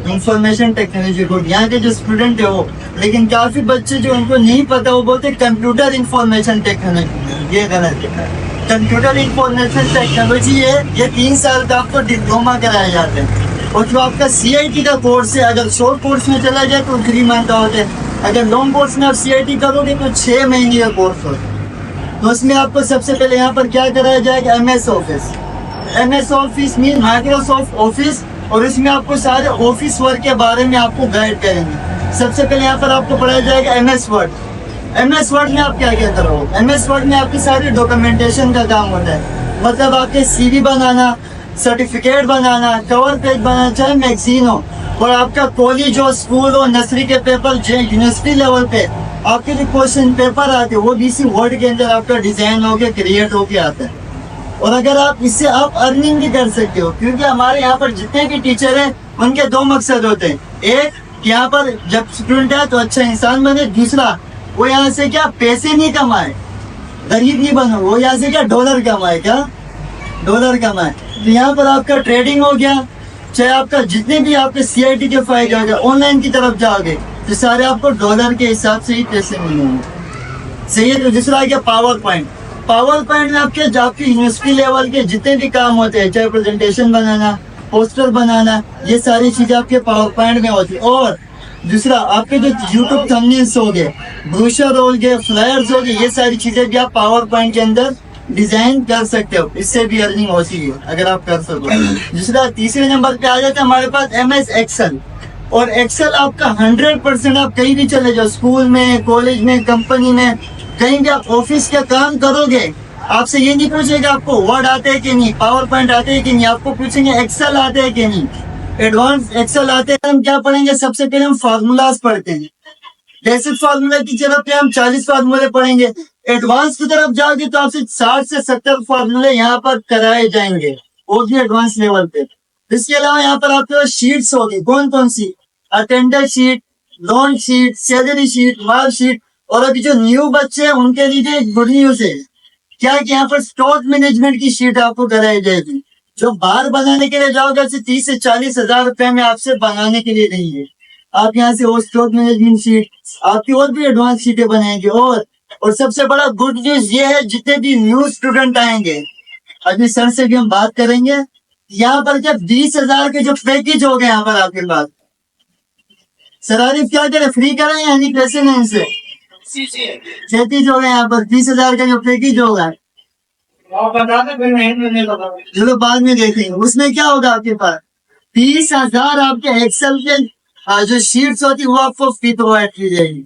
Information technology code. यहाँ के जो स्टूडेंट है वो, लेकिन काफी बच्चे जो उनको नहीं पता वो बोलते कंप्यूटर इंफॉर्मेशन टेक्नोलॉजी। ये गलत है। कंप्यूटर इंफॉर्मेशन टेक्नोलॉजी है, ये 3 साल का आपको डिप्लोमा कराया जाता है। और जो आपका CIT का कोर्स है, अगर शॉर्ट कोर्स में चला जाए तो 3 मंथ का होता है, अगर लॉन्ग कोर्स में आप CIT करोगे तो 6 महीने का कोर्स होता है। तो उसमें आपको सबसे पहले यहाँ पर क्या कराया जाएगा? MS office. MS office mean Microsoft office, और इसमें आपको सारे ऑफिस वर्क के बारे में आपको गाइड करेंगे। सबसे पहले यहाँ पर आपको पढ़ाया जाएगा MS वर्ड। MS वर्ड में आप क्या क्या करोगे? MS वर्ड में आपकी सारी डॉक्यूमेंटेशन का काम होता है, मतलब आपके CV बनाना, सर्टिफिकेट बनाना, कवर पेज बनाना, चाहे मैगजीन हो, और आपका कॉलेज हो, स्कूल हो, नर्सरी के पेपर, यूनिवर्सिटी लेवल पे आपके जो क्वेश्चन पेपर आते हैं वो भी इसी वर्ड के अंदर आपका डिजाइन होके क्रिएट होके आता है। और अगर आप इससे आप अर्निंग भी कर सकते हो, क्योंकि हमारे यहाँ पर जितने भी टीचर हैं उनके 2 मकसद होते हैं। एक, यहाँ पर जब स्टूडेंट है तो अच्छा इंसान बने। दूसरा, वो यहाँ से क्या पैसे नहीं कमाए, गरीब नहीं बनो, वो यहाँ से क्या डॉलर कमाए, क्या डॉलर कमाए। तो यहाँ पर आपका ट्रेडिंग हो गया, चाहे आपका जितने भी आपके CIT के फायदे हो गए, ऑनलाइन की तरफ जाओगे तो सारे आपको डॉलर के हिसाब से ही पैसे मिलेंगे। सही है। तो दूसरा आ गया पावर पॉइंट। पावर पॉइंट में आपके यूनिवर्सिटी लेवल के जितने भी काम होते हैं, चाहे प्रेजेंटेशन बनाना, पोस्टर बनाना, ये सारी चीजें आपके पावर पॉइंट में होती है। और दूसरा, आपके जो यूट्यूब थंबनेल्स हो गए, ब्रोशर हो गए, फ्लायर्स हो गए, ये सारी चीजें भी आप पावर पॉइंट के अंदर डिजाइन कर सकते हो। इससे भी अर्निंग होती है अगर आप कर सको। दूसरा, तीसरे नंबर पे आ जाता है हमारे पास MS एक्सेल। और एक्सेल आपका 100% आप कहीं भी चले जाओ, स्कूल में, कॉलेज में, कंपनी में, कहीं भी आप ऑफिस का काम करोगे, आपसे ये नहीं पूछेगा आपको वर्ड आते हैं कि नहीं, पावर पॉइंट आते हैं कि नहीं, आपको पूछेंगे एक्सेल आते हैं कि नहीं। एडवांस एक्सेल आते हैं। हम क्या पढ़ेंगे? सबसे पहले हम फार्मूलाज पढ़ते हैं। बेसिक फार्मूला की जगह पे हम 40 फार्मूले पढ़ेंगे। एडवांस की तरफ जाओगे तो आपसे 60 से 70 फार्मूले यहाँ पर कराए जाएंगे, वो भी एडवांस लेवल पे। इसके अलावा यहाँ पर आपके पास शीट्स होगी। कौन कौन सी? Attendance sheet, loan sheet, salary sheet, mark sheet. और अभी जो न्यू बच्चे हैं उनके लिए गुड न्यूज है, क्या कि यहाँ पर स्टॉक मैनेजमेंट की शीट आपको कराई जाएगी। जो बाहर बनाने के लिए जाओगे 30 से 40 हजार रुपए में आपसे बनाने के लिए नहीं है। आप यहाँ से वो स्टॉक मैनेजमेंट शीट, आपकी और भी एडवांस शीटें बनाएंगे। और सबसे बड़ा गुड न्यूज ये है, जितने भी न्यू स्टूडेंट आएंगे, अभी सर से भी हम बात करेंगे, यहाँ पर जब 20,000 के जो पैकेज हो गए यहाँ पर आपके पास, सर आरिफ क्या करें, फ्री करें या नहीं, पैसे नहीं इनसे पैकेज हो गए यहाँ पर 20,000 का जो पैकेज होगा, चलो बाद में देखेंगे। उसमें क्या होगा आपके पास 20,000 आपके एक्सेल के जो शीट्स होती है वो आपको फ्री प्रोवाइड की जाएगी।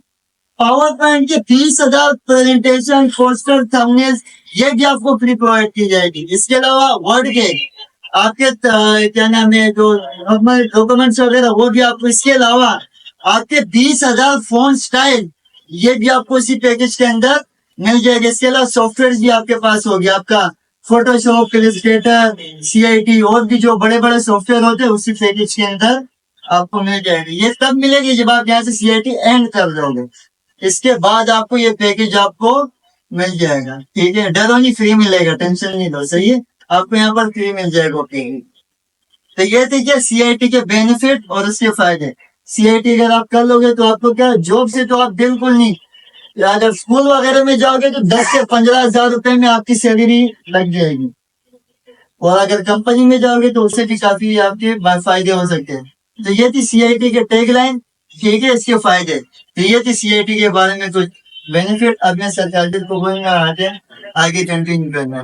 पावर पॉइंट के 20,000 प्रेजेंटेशन, पोस्टर, थंबनेल्स, ये भी आपको फ्री प्रोवाइड की जाएगी। इसके अलावा वर्ड के आपके क्या नाम है जो नॉर्मल डॉक्यूमेंट्स वगैरह वो भी आपको, इसके अलावा आपके 20,000 फोन स्टाइल, ये भी आपको इसी पैकेज के अंदर मिल जाएगा। इसके अलावा सॉफ्टवेयर भी आपके पास हो गया, आपका फोटोशॉप, इलस्ट्रेटर, CIT और भी जो बड़े बड़े सॉफ्टवेयर होते हैं उसी पैकेज के अंदर आपको मिल जाएगा। ये तब मिलेगी जब आप यहाँ से CIT एंड कर दोगे, इसके बाद आपको ये पैकेज आपको मिल जाएगा। ठीक है, डरो नहीं, फ्री मिलेगा, टेंशन नहीं लो। सही है, आपको यहाँ पर फ्री मिल जाएगा पैकेज। तो ये थी क्या CIT के बेनिफिट और उसके फायदे। CIT अगर आप कर लोगे तो आपको क्या, जॉब से तो आप बिल्कुल नहीं, अगर स्कूल वगैरह में जाओगे तो 10 से 15,000 रुपए में आपकी सैलरी लग जाएगी, और अगर कंपनी में जाओगे तो उससे भी काफी आपके फायदे हो सकते हैं। तो ये थी CIT के टैगलाइन। ठीक है, इसके फायदे। टीएटी सीएटी के बारे में कुछ बेनिफिट अपने सरकारी को बोलना आते हैं, आगे कंटिन्यू करना है।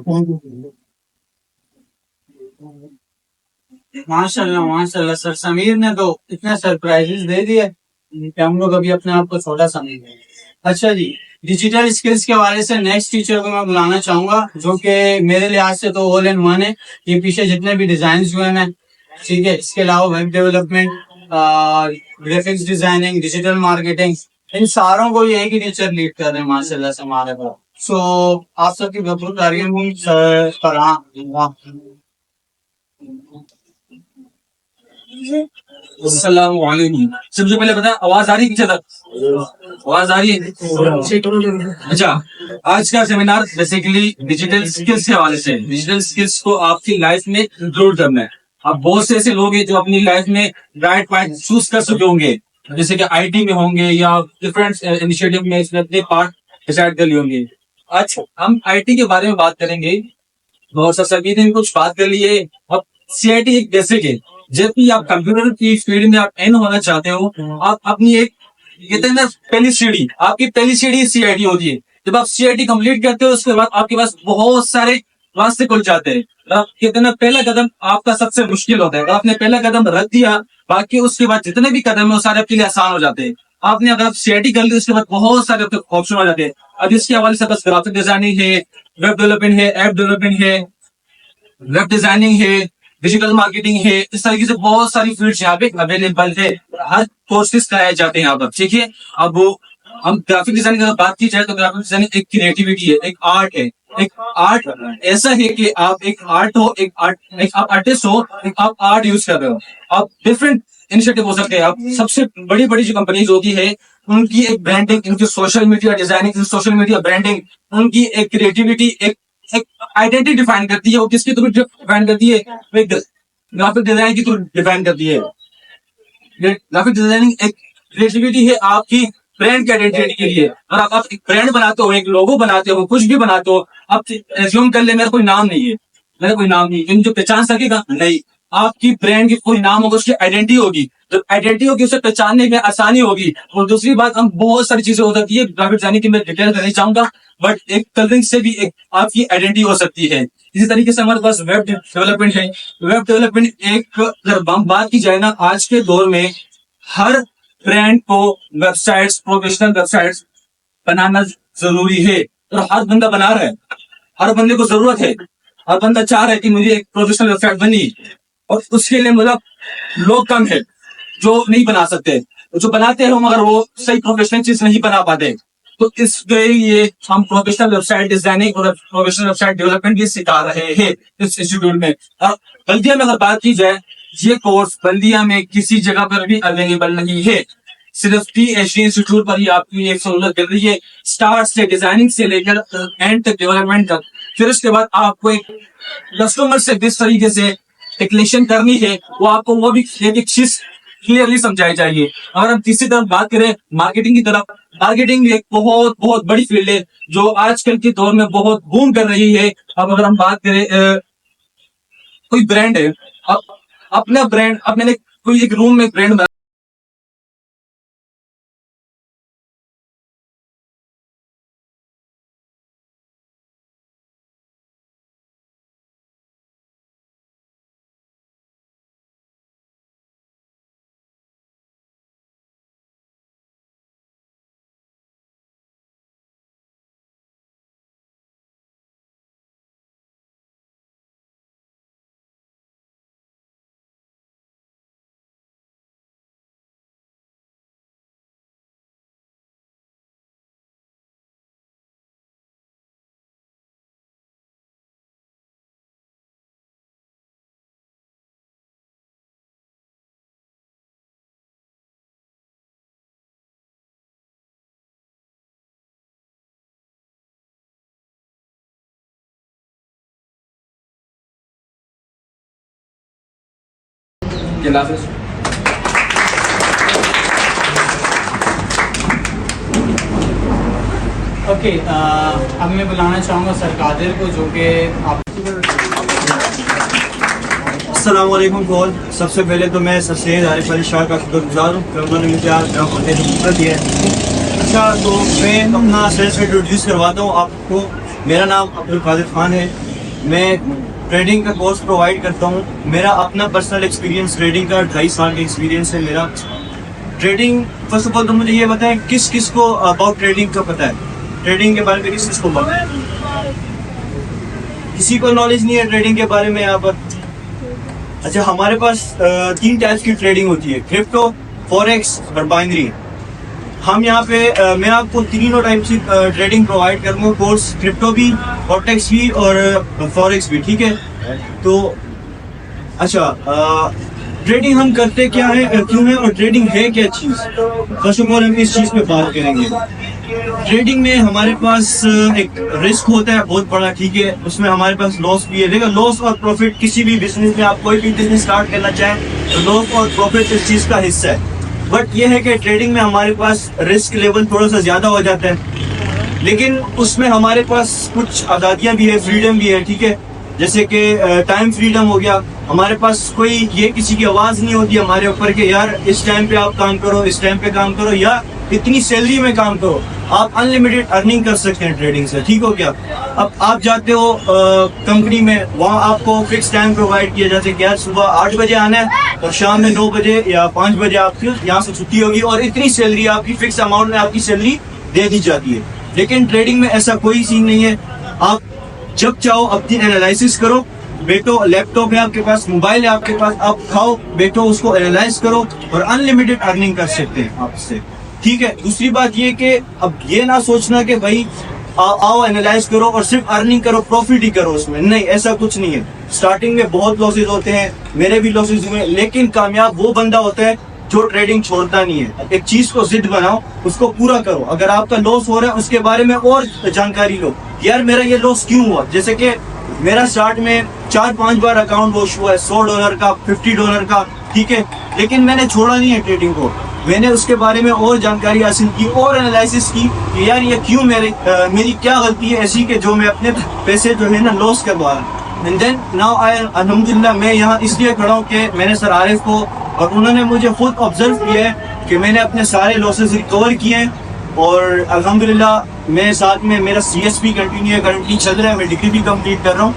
माशाल्लाह सर, समीर ने तो इतने सरप्राइजेस दे दिए कि हम लोग अभी अपने आप को छोटा समझ गए। अच्छा जी, डिजिटल स्किल्स के हवाले से नेक्स्ट टीचर को मैं बुलाना चाहूंगा, जो कि मेरे लिहाज से तो ऑल इन वन है। ये पीछे जितने भी डिजाइन हुए हैं, ठीक है, इसके अलावा web development, graphics designing, digital marketing, इन सारों को ये एक ही टीचर लीड कर रहे हैं माशाल्लाह से हमारे पास। सो आप सबकी भरपूर तारीफ हूँ सर फरहान। अस्सलाम वालेकुम। सबसे पहले बता, आवाज आ रही है पीछे तक? आवाज आ रही है? अच्छा, आज का सेमिनार बेसिकली डिजिटल स्किल्स के हवाले से। डिजिटल स्किल्स को आपकी लाइफ में इंक्लूड करना है। अब बहुत से ऐसे लोग हैं जो अपनी लाइफ में राइट पार्ट चूज कर चुके होंगे, जैसे कि आईटी में होंगे या डिफरेंट इनिशिएटिव में इसमें अपने पार्ट डिसाइड कर लिए होंगे। आज हम आईटी के बारे में बात करेंगे और सभी ने कुछ बात कर ली है। अब सीआईटी एक बेसिक है। जब भी आप कंप्यूटर की फील्ड में आप एन होना चाहते हो, आप अपनी एक कहते हैं ना पहली सीढ़ी, आपकी पहली सीढ़ी सीआईटी होती है। जब आप सीआईटी कंप्लीट करते हो उसके बाद आपके पास बहुत सारे रास्ते खुल जाते हैं। कहते हैं ना पहला कदम आपका सबसे मुश्किल होता है। आपने पहला कदम रख दिया, बाकी उसके बाद जितने भी कदम है वो सारे आपके लिए आसान हो जाते हैं। आपने अगर सीआईटी कर ली उसके बाद बहुत सारे ऑप्शन हो जाते हैं। अब इसके हवाले से बस ग्राफिक डिजाइनिंग है, वेब डेवलपमेंट है, ऐप डेवलपमेंट है, वेब डिजाइनिंग है, डिजिटल मार्केटिंग है, इस तरीके से बहुत सारी फील्ड्स यहाँ पे अवेलेबल है। हर कोर्सेज कराए जाते हैं यहाँ पर, ठीक है। अब वो हम ग्राफिक डिजाइनिंग की बात की जाए तो ग्राफिक डिजाइनिंग एक क्रिएटिविटी है, एक आर्ट है। एक आर्ट ऐसा है कि आप एक आर्ट हो, एक आप आर्टिस्ट हो, एक आप आर्ट यूज कर रहे हो। आप डिफरेंट इनिशिएटिव हो सकते हैं। आप सबसे बड़ी बड़ी जो कंपनीज होती है उनकी एक ब्रांडिंग, उनकी social media designing, social media branding, उनकी एक क्रिएटिविटी, एक आइडेंटिटी डिफाइन करती है। वो किसके थ्रू डिफाइन करती है? ग्राफिक डिजाइन की थ्रू डिफाइन करती है। ग्राफिक डिजाइनिंग एक क्रिएटिविटी है आपकी ब्रांड की आइडेंटिटी के लिए। और आप एक ब्रांड बनाते हो, एक लोगो बनाते हो, कुछ भी बनाते हो, आप एज्यूम कर ले मेरा कोई नाम नहीं है, मेरा कोई नाम नहीं है, जो पहचान सकेगा नहीं। आपकी ब्रांड की कोई नाम होगा, उसकी आइडेंटिटी होगी। जब आइडेंटिटी होगी उसे पहचानने में आसानी होगी। और दूसरी बात, हम बहुत सारी चीजें हो सकती है ग्राफिक डिजाइनिंग की मैं डिटेल करनी चाहूंगा, बट एक कलरिंग से भी एक आपकी आइडेंटिटी हो सकती है। इसी तरीके से हमारे पास वेब डेवलपमेंट है। वेब डेवलपमेंट एक, अगर बात की जाए ना, आज के दौर में हर ब्रांड को वेबसाइट्स, प्रोफेशनल वेबसाइट्स बनाना जरूरी है। और हर बंदा बना रहा है, हर बंदे को जरूरत है, हर बंदा चाह रहा है कि मुझे एक प्रोफेशनल वेबसाइट बनी। और उसके लिए मतलब लोग कम है जो नहीं बना सकते, जो बनाते हैं मगर वो सही प्रोफेशनल चीज नहीं बना पाते। तो इसलिए ये हम प्रोफेशनल वेबसाइट डिजाइनिंग और प्रोफेशनल वेबसाइट डेवलपमेंट भी सिखा रहे हैं इस इंस्टीट्यूट में। और बल्दिया में अगर बात की जाए, ये कोर्स बल्दिया में किसी जगह पर भी अवेलेबल नहीं है, सिर्फ PhD इंस्टीट्यूट पर ही आपकी एक सहूलत मिल रही है। स्टार्ट से डिजाइनिंग से लेकर एंड तक, डेवलपमेंट तक। फिर उसके बाद आपको एक कस्टमर से किस तरीके से टेक्नीशियन करनी है, वो भी एक चीज क्लियरली समझाई जाएगी। अगर हम तीसरी तरफ बात करें मार्केटिंग की तरफ, मार्केटिंग एक बहुत बहुत बड़ी फील्ड है जो आजकल के दौर में बहुत बूम कर रही है। अब अगर हम बात करें, कोई ब्रांड है, अपना ब्रांड, अपने कोई एक रूम में ब्रांड बना, क्लासेस ओके, अब मैं बुलाना चाहूँगा सर कादिर को, जो कि आप। अस्सलाम वालेकुम कॉल। सबसे पहले तो मैं सर सैयद आरिफ अली शाह का शुक्रगुजार हूँ कि उन्होंने मुझे आज यहाँ पर दिया है। अच्छा, तो मैं अपना सेल्फ इंट्रोड्यूस करवाता हूँ आपको। मेरा नाम अब्दुल कादिर खान है। मैं ट्रेडिंग का कोर्स प्रोवाइड करता हूँ। मेरा अपना पर्सनल एक्सपीरियंस ट्रेडिंग का 2.5 साल का एक्सपीरियंस है मेरा। ट्रेडिंग फर्स्ट ऑफ ऑल तो मुझे ये बताएं किस किस को अबाउट ट्रेडिंग का पता है, ट्रेडिंग के बारे में किस किस को पता है? किसी को नॉलेज नहीं है ट्रेडिंग के बारे में यहाँ पर? अच्छा, हमारे पास 3 टाइप्स की ट्रेडिंग होती है, क्रिप्टो, फॉरेक्स और बाइनरी। हम यहाँ पे मैं आपको तीनों टाइप की ट्रेडिंग प्रोवाइड करूँगा, कोर्स क्रिप्टो भी, फॉरेक्स भी और फॉरेक्स भी, ठीक है? तो अच्छा, ट्रेडिंग हम करते क्या है, क्यों है और ट्रेडिंग है क्या चीज़? फर्स्ट ऑफ ऑल हम इस चीज़ पे बात करेंगे। ट्रेडिंग में हमारे पास एक रिस्क होता है बहुत बड़ा, ठीक है? उसमें हमारे पास लॉस भी है। देखो, लॉस और प्रॉफिट किसी भी बिजनेस में, आप कोई भी बिजनेस स्टार्ट करना चाहें तो लॉस और प्रॉफिट इस चीज़ का हिस्सा है। बट ये है कि ट्रेडिंग में हमारे पास रिस्क लेवल थोड़ा सा ज़्यादा हो जाता है, लेकिन उसमें हमारे पास कुछ आज़ादियाँ भी है, फ्रीडम भी है, ठीक है? जैसे कि टाइम फ्रीडम हो गया। हमारे पास कोई ये किसी की आवाज़ नहीं होती हमारे ऊपर कि यार इस टाइम पे आप काम करो, इस टाइम पे काम करो, या इतनी सैलरी में काम करो। आप अनलिमिटेड अर्निंग कर सकते हैं ट्रेडिंग से, ठीक हो क्या? अब आप जाते हो कंपनी में, वहाँ आपको फिक्स टाइम प्रोवाइड किया जाता है कि यार सुबह 8 बजे आना है और शाम में 9 बजे या 5 बजे आपकी यहाँ से छुट्टी होगी, और इतनी सैलरी आपकी फिक्स अमाउंट में आपकी सैलरी दे दी जाती है। लेकिन ट्रेडिंग में ऐसा कोई सीन नहीं है। आप जब चाहो अपनी एनालिसिस करो, बैठो, लैपटॉप है आपके पास, मोबाइल है आपके पास, आप खाओ, बैठो, उसको एनालाइज करो और अनलिमिटेड अर्निंग कर सकते हैं आपसे, ठीक है? दूसरी बात ये कि अब ये ना सोचना कि भाई आओ एनालाइज करो और सिर्फ अर्निंग करो, प्रॉफिट ही करो उसमें, नहीं, ऐसा कुछ नहीं है। स्टार्टिंग में बहुत लॉसेज होते हैं, मेरे भी लॉसेज हुए, लेकिन कामयाब वो बंदा होता है जो ट्रेडिंग छोड़ता नहीं है। एक चीज को जिद बनाओ, उसको पूरा करो। अगर आपका लॉस हो रहा है उसके बारे में और जानकारी लो, यार मेरा ये लॉस क्यों हुआ? जैसे कि मेरा स्टार्ट में 4-5 बार अकाउंट वॉश हुआ है, $100 का, $50 का, ठीक है? लेकिन मैंने छोड़ा नहीं है ट्रेडिंग को। मैंने उसके बारे में और जानकारी हासिल की और एनालिसिस की कि यार ये क्यों मेरी क्या गलती है ऐसी कि जो मैं अपने पैसे जो है ना लॉस करवा रहा हूँ। एंड देन नाउ आई अल्हम्दुलिल्लाह मैं यहाँ इसलिए खड़ा हूँ कि मैंने सर आरिफ को और उन्होंने मुझे खुद ऑब्जर्व किया है कि मैंने अपने सारे लॉसेस रिकवर किए हैं, और अल्हम्दुलिल्लाह मैं साथ में मेरा CSP कंटिन्यू करंटली चल रहा है, मैं डिग्री भी कंप्लीट कर रहा हूँ।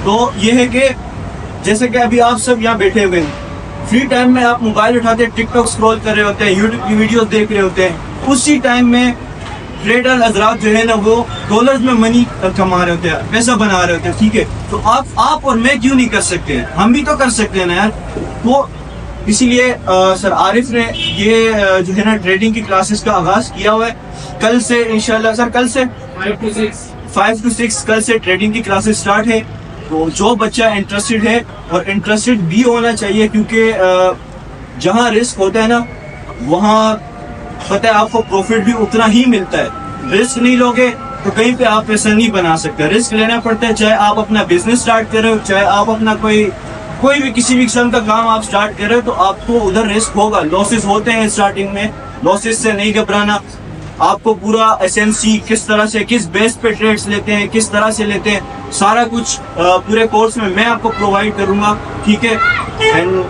तो ये है कि जैसे कि अभी आप सब यहाँ बैठे हुए हैं, फ्री टाइम में आप मोबाइल उठाते हैं, टिकटॉक स्क्रॉल कर रहे होते हैं, यूट्यूब की वीडियोस देख रहे होते हैं, उसी टाइम में ट्रेडर हजरात जो है ना वो डॉलर्स में मनी कमा रहे होते हैं, पैसा बना रहे होते हैं, ठीक है? तो आप और मैं क्यों नहीं कर सकते हैं? हम भी तो कर सकते हैं ना यार। तो इसीलिए सर आरिफ ने ये जो है ना ट्रेडिंग की क्लासेस का आगाज किया हुआ है। कल से इंशाल्लाह सर, कल से 5 to 6 कल से ट्रेडिंग की क्लासेस स्टार्ट है। तो जो बच्चा इंटरेस्टेड है, और इंटरेस्टेड भी होना चाहिए, क्योंकि जहाँ रिस्क होता है ना वहाँ पता है आपको प्रॉफिट भी उतना ही मिलता है। रिस्क नहीं लोगे तो कहीं पे आप पैसा नहीं बना सकते, रिस्क लेना पड़ता है। चाहे आप अपना बिजनेस स्टार्ट कर रहे हो, चाहे आप अपना कोई भी किसी भी किस्म का काम आप स्टार्ट कर रहे हो, तो आपको उधर रिस्क होगा, लॉसेस होते हैं स्टार्टिंग में। लॉसेस से नहीं घबराना, आपको पूरा एसेंसी किस तरह से, किस बेस पे ट्रेड्स लेते हैं, किस तरह से लेते हैं, सारा कुछ पूरे कोर्स में मैं आपको प्रोवाइड करूंगा, ठीक है? एंड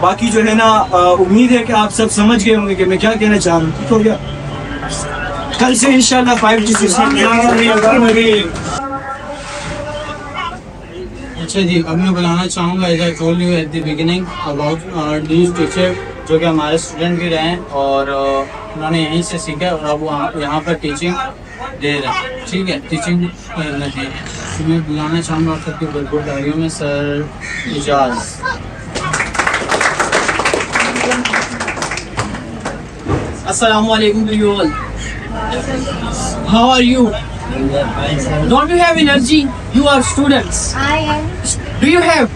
बाकी जो है ना उम्मीद है कि आप सब समझ गए होंगे कि मैं क्या कहना चाह रहा हूँ, ठीक हो गया? कल से इंशाल्लाह 5 to 6 अच्छा जी, अब मैं बुलाना चाहूँगा as I told you at the beginning about news teacher, जो कि हमारे स्टूडेंट भी रहे हैं और उन्होंने यहीं से सीखा और अब वो यहाँ पर टीचिंग दे रहे हैं, ठीक है? टीचिंग करना चाहिए। तो मैं बुलाना चाहूँगा आप सबकी बिल्कुल डायरियों में sir Ejaz. Assalamu alaikum to you all. How are you? Don't you have energy? You are students. I am. Do you have?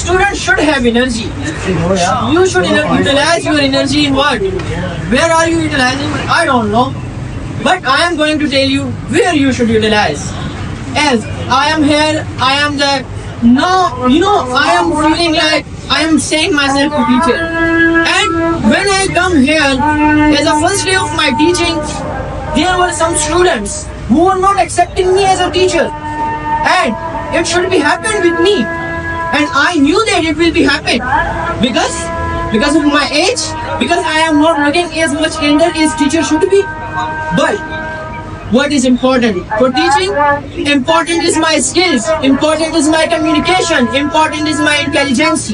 Students should have energy. You should utilize your energy in what? Where are you utilizing? I don't know. But I am going to tell you where you should utilize. As I am here, I am the I am feeling like I am saying myself a teacher. And when I come here, as the first day of my teaching, there were some students who were not accepting me as a teacher. And it should be happened with me. And I knew that it will be happen. Because Because of my age? Because I am not looking as much elder as teacher should be? But what is important for teaching? Important is my skills, important is my communication, important is my intelligence.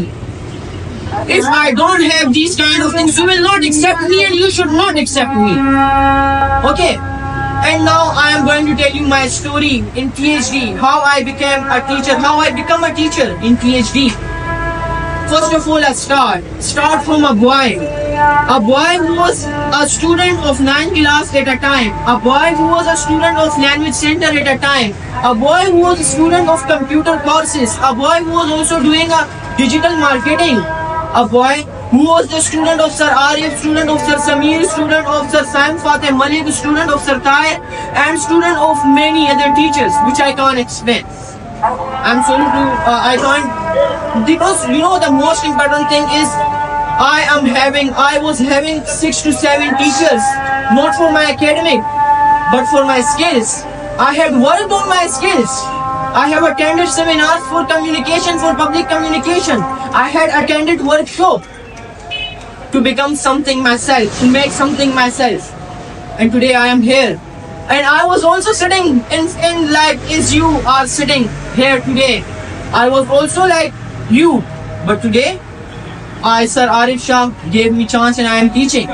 If I don't have these kind of things, you will not accept me and you should not accept me. Okay. And now I am going to tell you my story in PhD, how I became a teacher, how I become a teacher in PhD. First of all, I start from a boy who was a student of 9th class at a time, a boy who was a student of language center at a time, a boy who was a student of computer courses, a boy who was also doing a digital marketing, a boy who was the student of Sir Arif, student of Sir Samir, student of Sir Sam Fateh Malik, student of Sir Tahir, and student of many other teachers, which I can't explain. I'm sorry to, I can't, because you know the most important thing is I was having 6 to 7 teachers, not for my academic, but for my skills. I had worked on my skills. I have attended seminars for communication, for public communication. I had attended workshop to become something myself, to make something myself. And today I am here. And I was also sitting in like as you are sitting here today. I was also like you. But today, Sir Arif Shah gave me chance and I am teaching.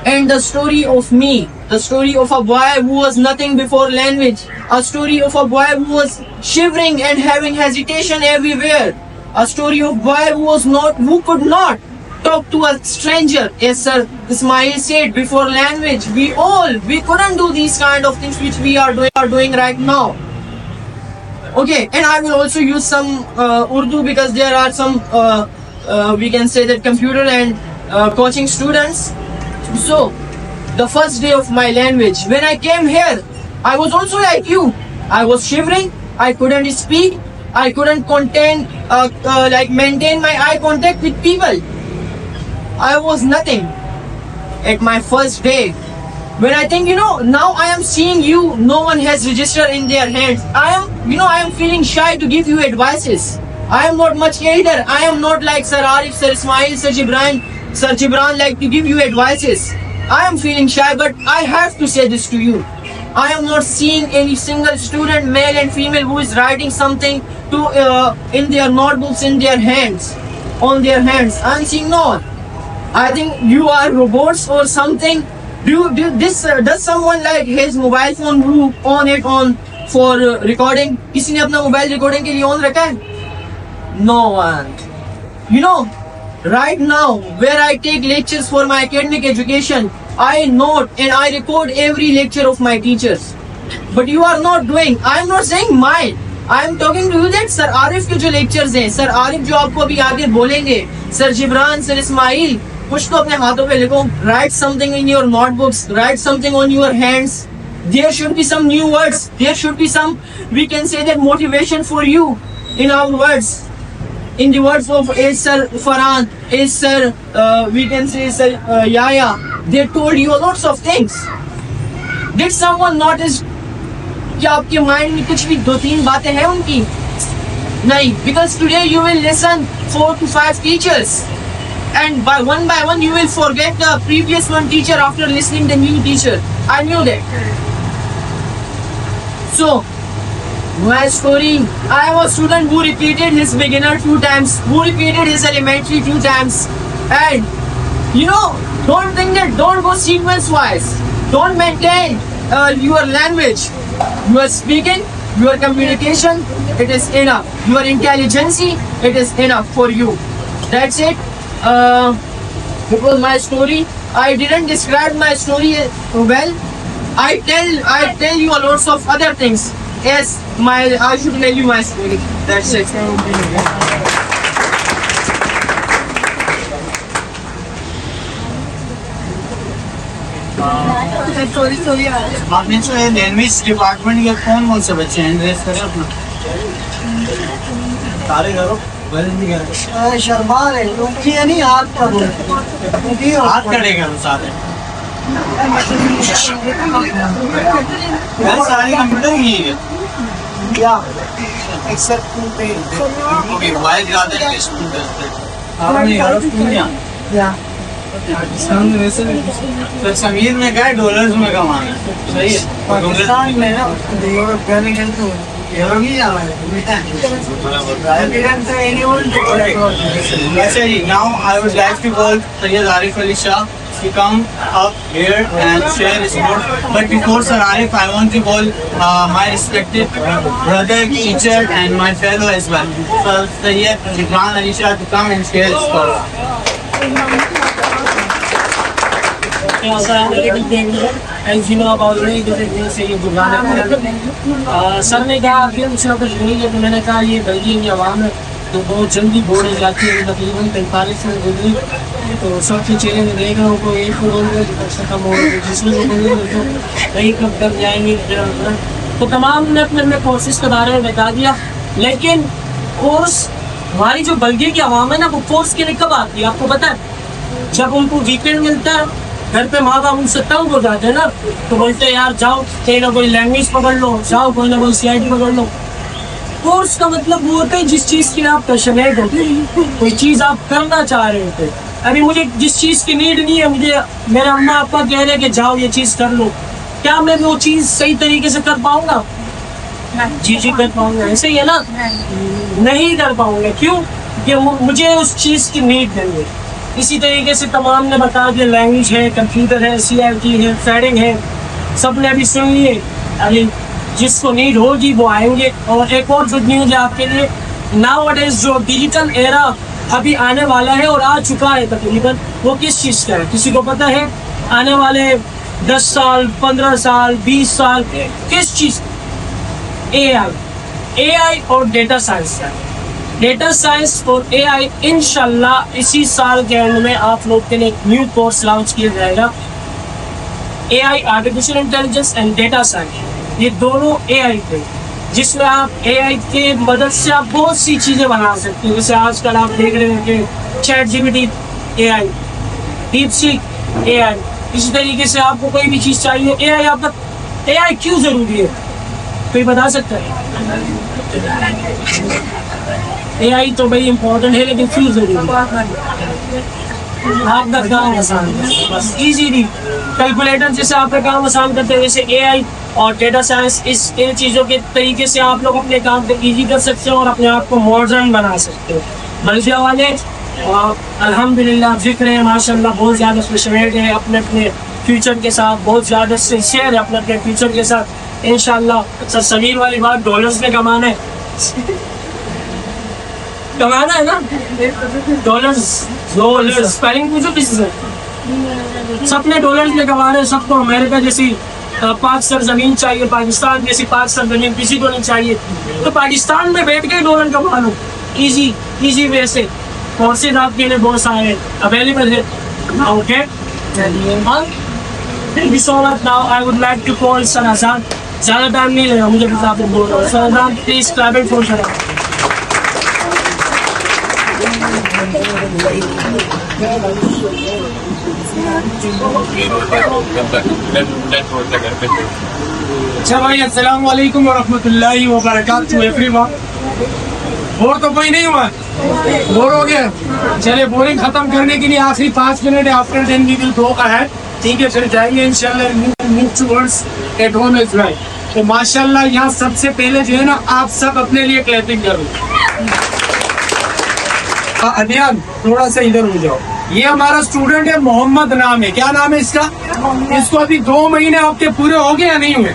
And the story of me, the story of a boy who was nothing before language, a story of a boy who was shivering and having hesitation everywhere, a story of boy who could not talk to a stranger. As Sir Ismail said, before language, we couldn't do these kind of things which we are doing right now. Okay, and I will also use some Urdu because there are some, we can say that computer and coaching students. So, the first day of my language, when I came here, I was also like you. I was shivering, I couldn't speak, I couldn't maintain my eye contact with people. I was nothing at my first day. When I think, now I am seeing you, no one has registered in their hands. I am feeling shy to give you advices. I am not much elder. I am not like Sir Arif, Sir Ismail, Sir Gibran like to give you advices. I am feeling shy, but I have to say this to you. I am not seeing any single student, male and female, who is writing something in their notebooks, in their hands, on their hands. I am seeing no one. I think you are robots or something. Does someone like his mobile phone group on for recording? किसी ने अपना mobile recording के लिए on रखा है? No one. Right now, where I take lectures for my academic education, I note and I record every lecture of my teachers. But you are not doing. I am not saying mine. I am talking to you that Sir Arif के जो lectures हैं, Sir Arif जो आपको अभी आगे बोलेंगे, Sir Gibran, Sir Ismail, कुछ तो अपने हाथों पे लिखो. Write something in your notebooks. Write something on your hands. There should be some new words. There should be some, we can say that, motivation for you in our words. In the words of Sir Farhan, Sir, we can say Sir Yaya, they told you lots of things. Did someone notice कि आपके mind में कुछ भी 2-3 बातें हैं उनकी? नहीं, because today you will listen 4 to 5 teachers, and by one you will forget the previous one teacher after listening the new teacher. I knew that. So, my story, I am a student who repeated his beginner 2 times, who repeated his elementary 2 times. And, don't think that, don't go sequence wise. Don't maintain your language. Your speaking, your communication, it is enough. Your intelligence, it is enough for you. That's it. It was my story. I didn't describe my story well. I tell you a lots of other things. Yes, I should tell you my story. That's it. आपने जो है language department के कौन से बच्चे हैं? Dress करें अपना सारे करो शर्मा रहे उनकी नहीं हाथ का बोल हाथ खड़े करो सारे सारे कंप्यूटर ही है क्या एक्सेप्ट मोबाइल ज़्यादा टेस्ट करते तो समीर ने कहा डॉलर्स में कमाना है। सही है। पाकिस्तान में ना यूरोप जाने के तो यूरोप ही जाना है अच्छा जी, now I would like to call Sayyid Arif Ali Shah to come up here and share his note. But before Sir Arif, I want to call my respected brother, teacher, and my fellow as well, Sir Sayyid Jibran Ali Shah, to come and share his thoughts. Sir ने कहा कि उसने कुछ नहीं किया, तो मैंने कहा ये बेल्जियम की आवाम है तो बहुत जल्दी बोर्ड हो जाती है, तकरीबन 45 मिनट गुजरी तो सबके चेहरे में देख रहा हूँ कोई एक खत्म हो गया, जिसमें कहीं कब तक जाएंगे। तो तमाम ने अपने अपने कोर्सेज के बारे में बता दिया, लेकिन कोर्स हमारी जो बल्गी की आवाम है ना, वो कोर्स के लिए कब आती है आपको पता है? जब उनको वीकेंड मिलता है, घर पे माँ बाप उनसे तंग हो जाते हैं ना, तो बोलते हैं यार जाओ कोई ना कोई लैंग्वेज पकड़ लो, जाओ कोई ना कोई CIT पकड़ लो। कोर्स का मतलब वो होता है जिस चीज़ की आप पैशनेट होते, कोई चीज़ आप करना चाह रहे होते। अभी मुझे जिस चीज़ की नीड नहीं है, मुझे मेरे अम्मा पापा कह रहे हैं कि जाओ ये चीज़ कर लो, क्या मैं वो चीज़ सही तरीके से कर पाऊंगा? जी कर पाऊंगा, ऐसे ही है ना, नहीं कर पाऊंगा। क्यों? कि मुझे उस चीज़ की नीड नहीं है। इसी तरीके से तमाम ने बता दिया, लैंग्वेज है, कंप्यूटर है, CIT है, थ्रेडिंग है, सब ने अभी सुन लिए। अभी जिसको नीड होगी वो आएंगे। और एक और गुड न्यूज़ है आपके लिए, नाउअडेज जो डिजिटल एरा अभी आने वाला है और आ चुका है तकरीबन, वो किस चीज़ का है किसी को पता है? आने वाले 10 साल, 15 साल, 20 साल किस चीज़? AI और डेटा साइंस का। डेटा साइंस और AI इंशाल्लाह इसी साल के एंड में आप लोग के लिए एक न्यू कोर्स लॉन्च किया जाएगा। AI artificial intelligence and data science, ये दोनों AI पे, जिसमें आप AI के मदद से आप बहुत सी चीज़ें बना सकते हैं। जैसे आजकल आप देख रहे हैं कि ChatGPT AI, DeepSeek AI, इसी तरीके से आपको कोई भी चीज़ चाहिए AI। आप तक AI क्यों ज़रूरी है कोई बता सकता है? AI तो भाई इम्पोर्टेंट है, लेकिन क्यों जरूरी है? आपका काम आसान है, बस इजीली कैलकुलेटर जैसे आपका काम आसान करते हैं, वैसे AI और डेटा साइंस इन चीज़ों के तरीके से आप लोग अपने काम को इजी कर सकते हैं और अपने आप को मॉडर्न बना सकते हो। बल्जिया वाले अल्हम्दुलिल्लाह जिक्र है, माशाल्लाह बहुत ज़्यादा स्पेशलिस्ट है, अपने अपने फ्यूचर के साथ बहुत ज़्यादा सिंसियर है, अपने अपने फ्यूचर के साथ। इंशाल्लाह सर समीर वाली बात, डॉलर्स में कमाना है, कमाना है ना, डॉलर्स स्पेलिंग पूछो किसी से, सबने डॉलर्स में कमाना है। सबको अमेरिका जैसी 5 सर जमीन चाहिए, पाकिस्तान जैसी 5 सर जमीन किसी को नहीं चाहिए, तो पाकिस्तान में बैठ के डॉलर कमा लो इजी वे से। कोर्सेज आपके लिए बहुत सारे अवेलेबल है। Okay, thank you so much. Now I would like to call sir Hasan, ज़्यादा टाइम नहीं लेगा मुझे, बस आप बोल रहा हूँ sir Hasan please clap it for sir. अच्छा भाई, अस्सलाम वालेकुम वरहमतुल्लाहि वबरकातुहू एवरीवन। बोर तो कोई नहीं हुआ? बोर हो गया? चले, बोरिंग खत्म करने के लिए आखिरी 5 minute after 10 we will go ahead. ठीक है, फिर जाएंगे इंशाल्लाह move towards at home as well. तो माशाल्लाह यहाँ सबसे पहले जो है ना, आप सब अपने लिए क्लैपिंग करो। अध्यान थोड़ा सा इधर हो जाओ। ये हमारा स्टूडेंट है, मोहम्मद नाम है। क्या नाम है इसका? इसको अभी 2 महीने आपके पूरे हो गए या नहीं हुए?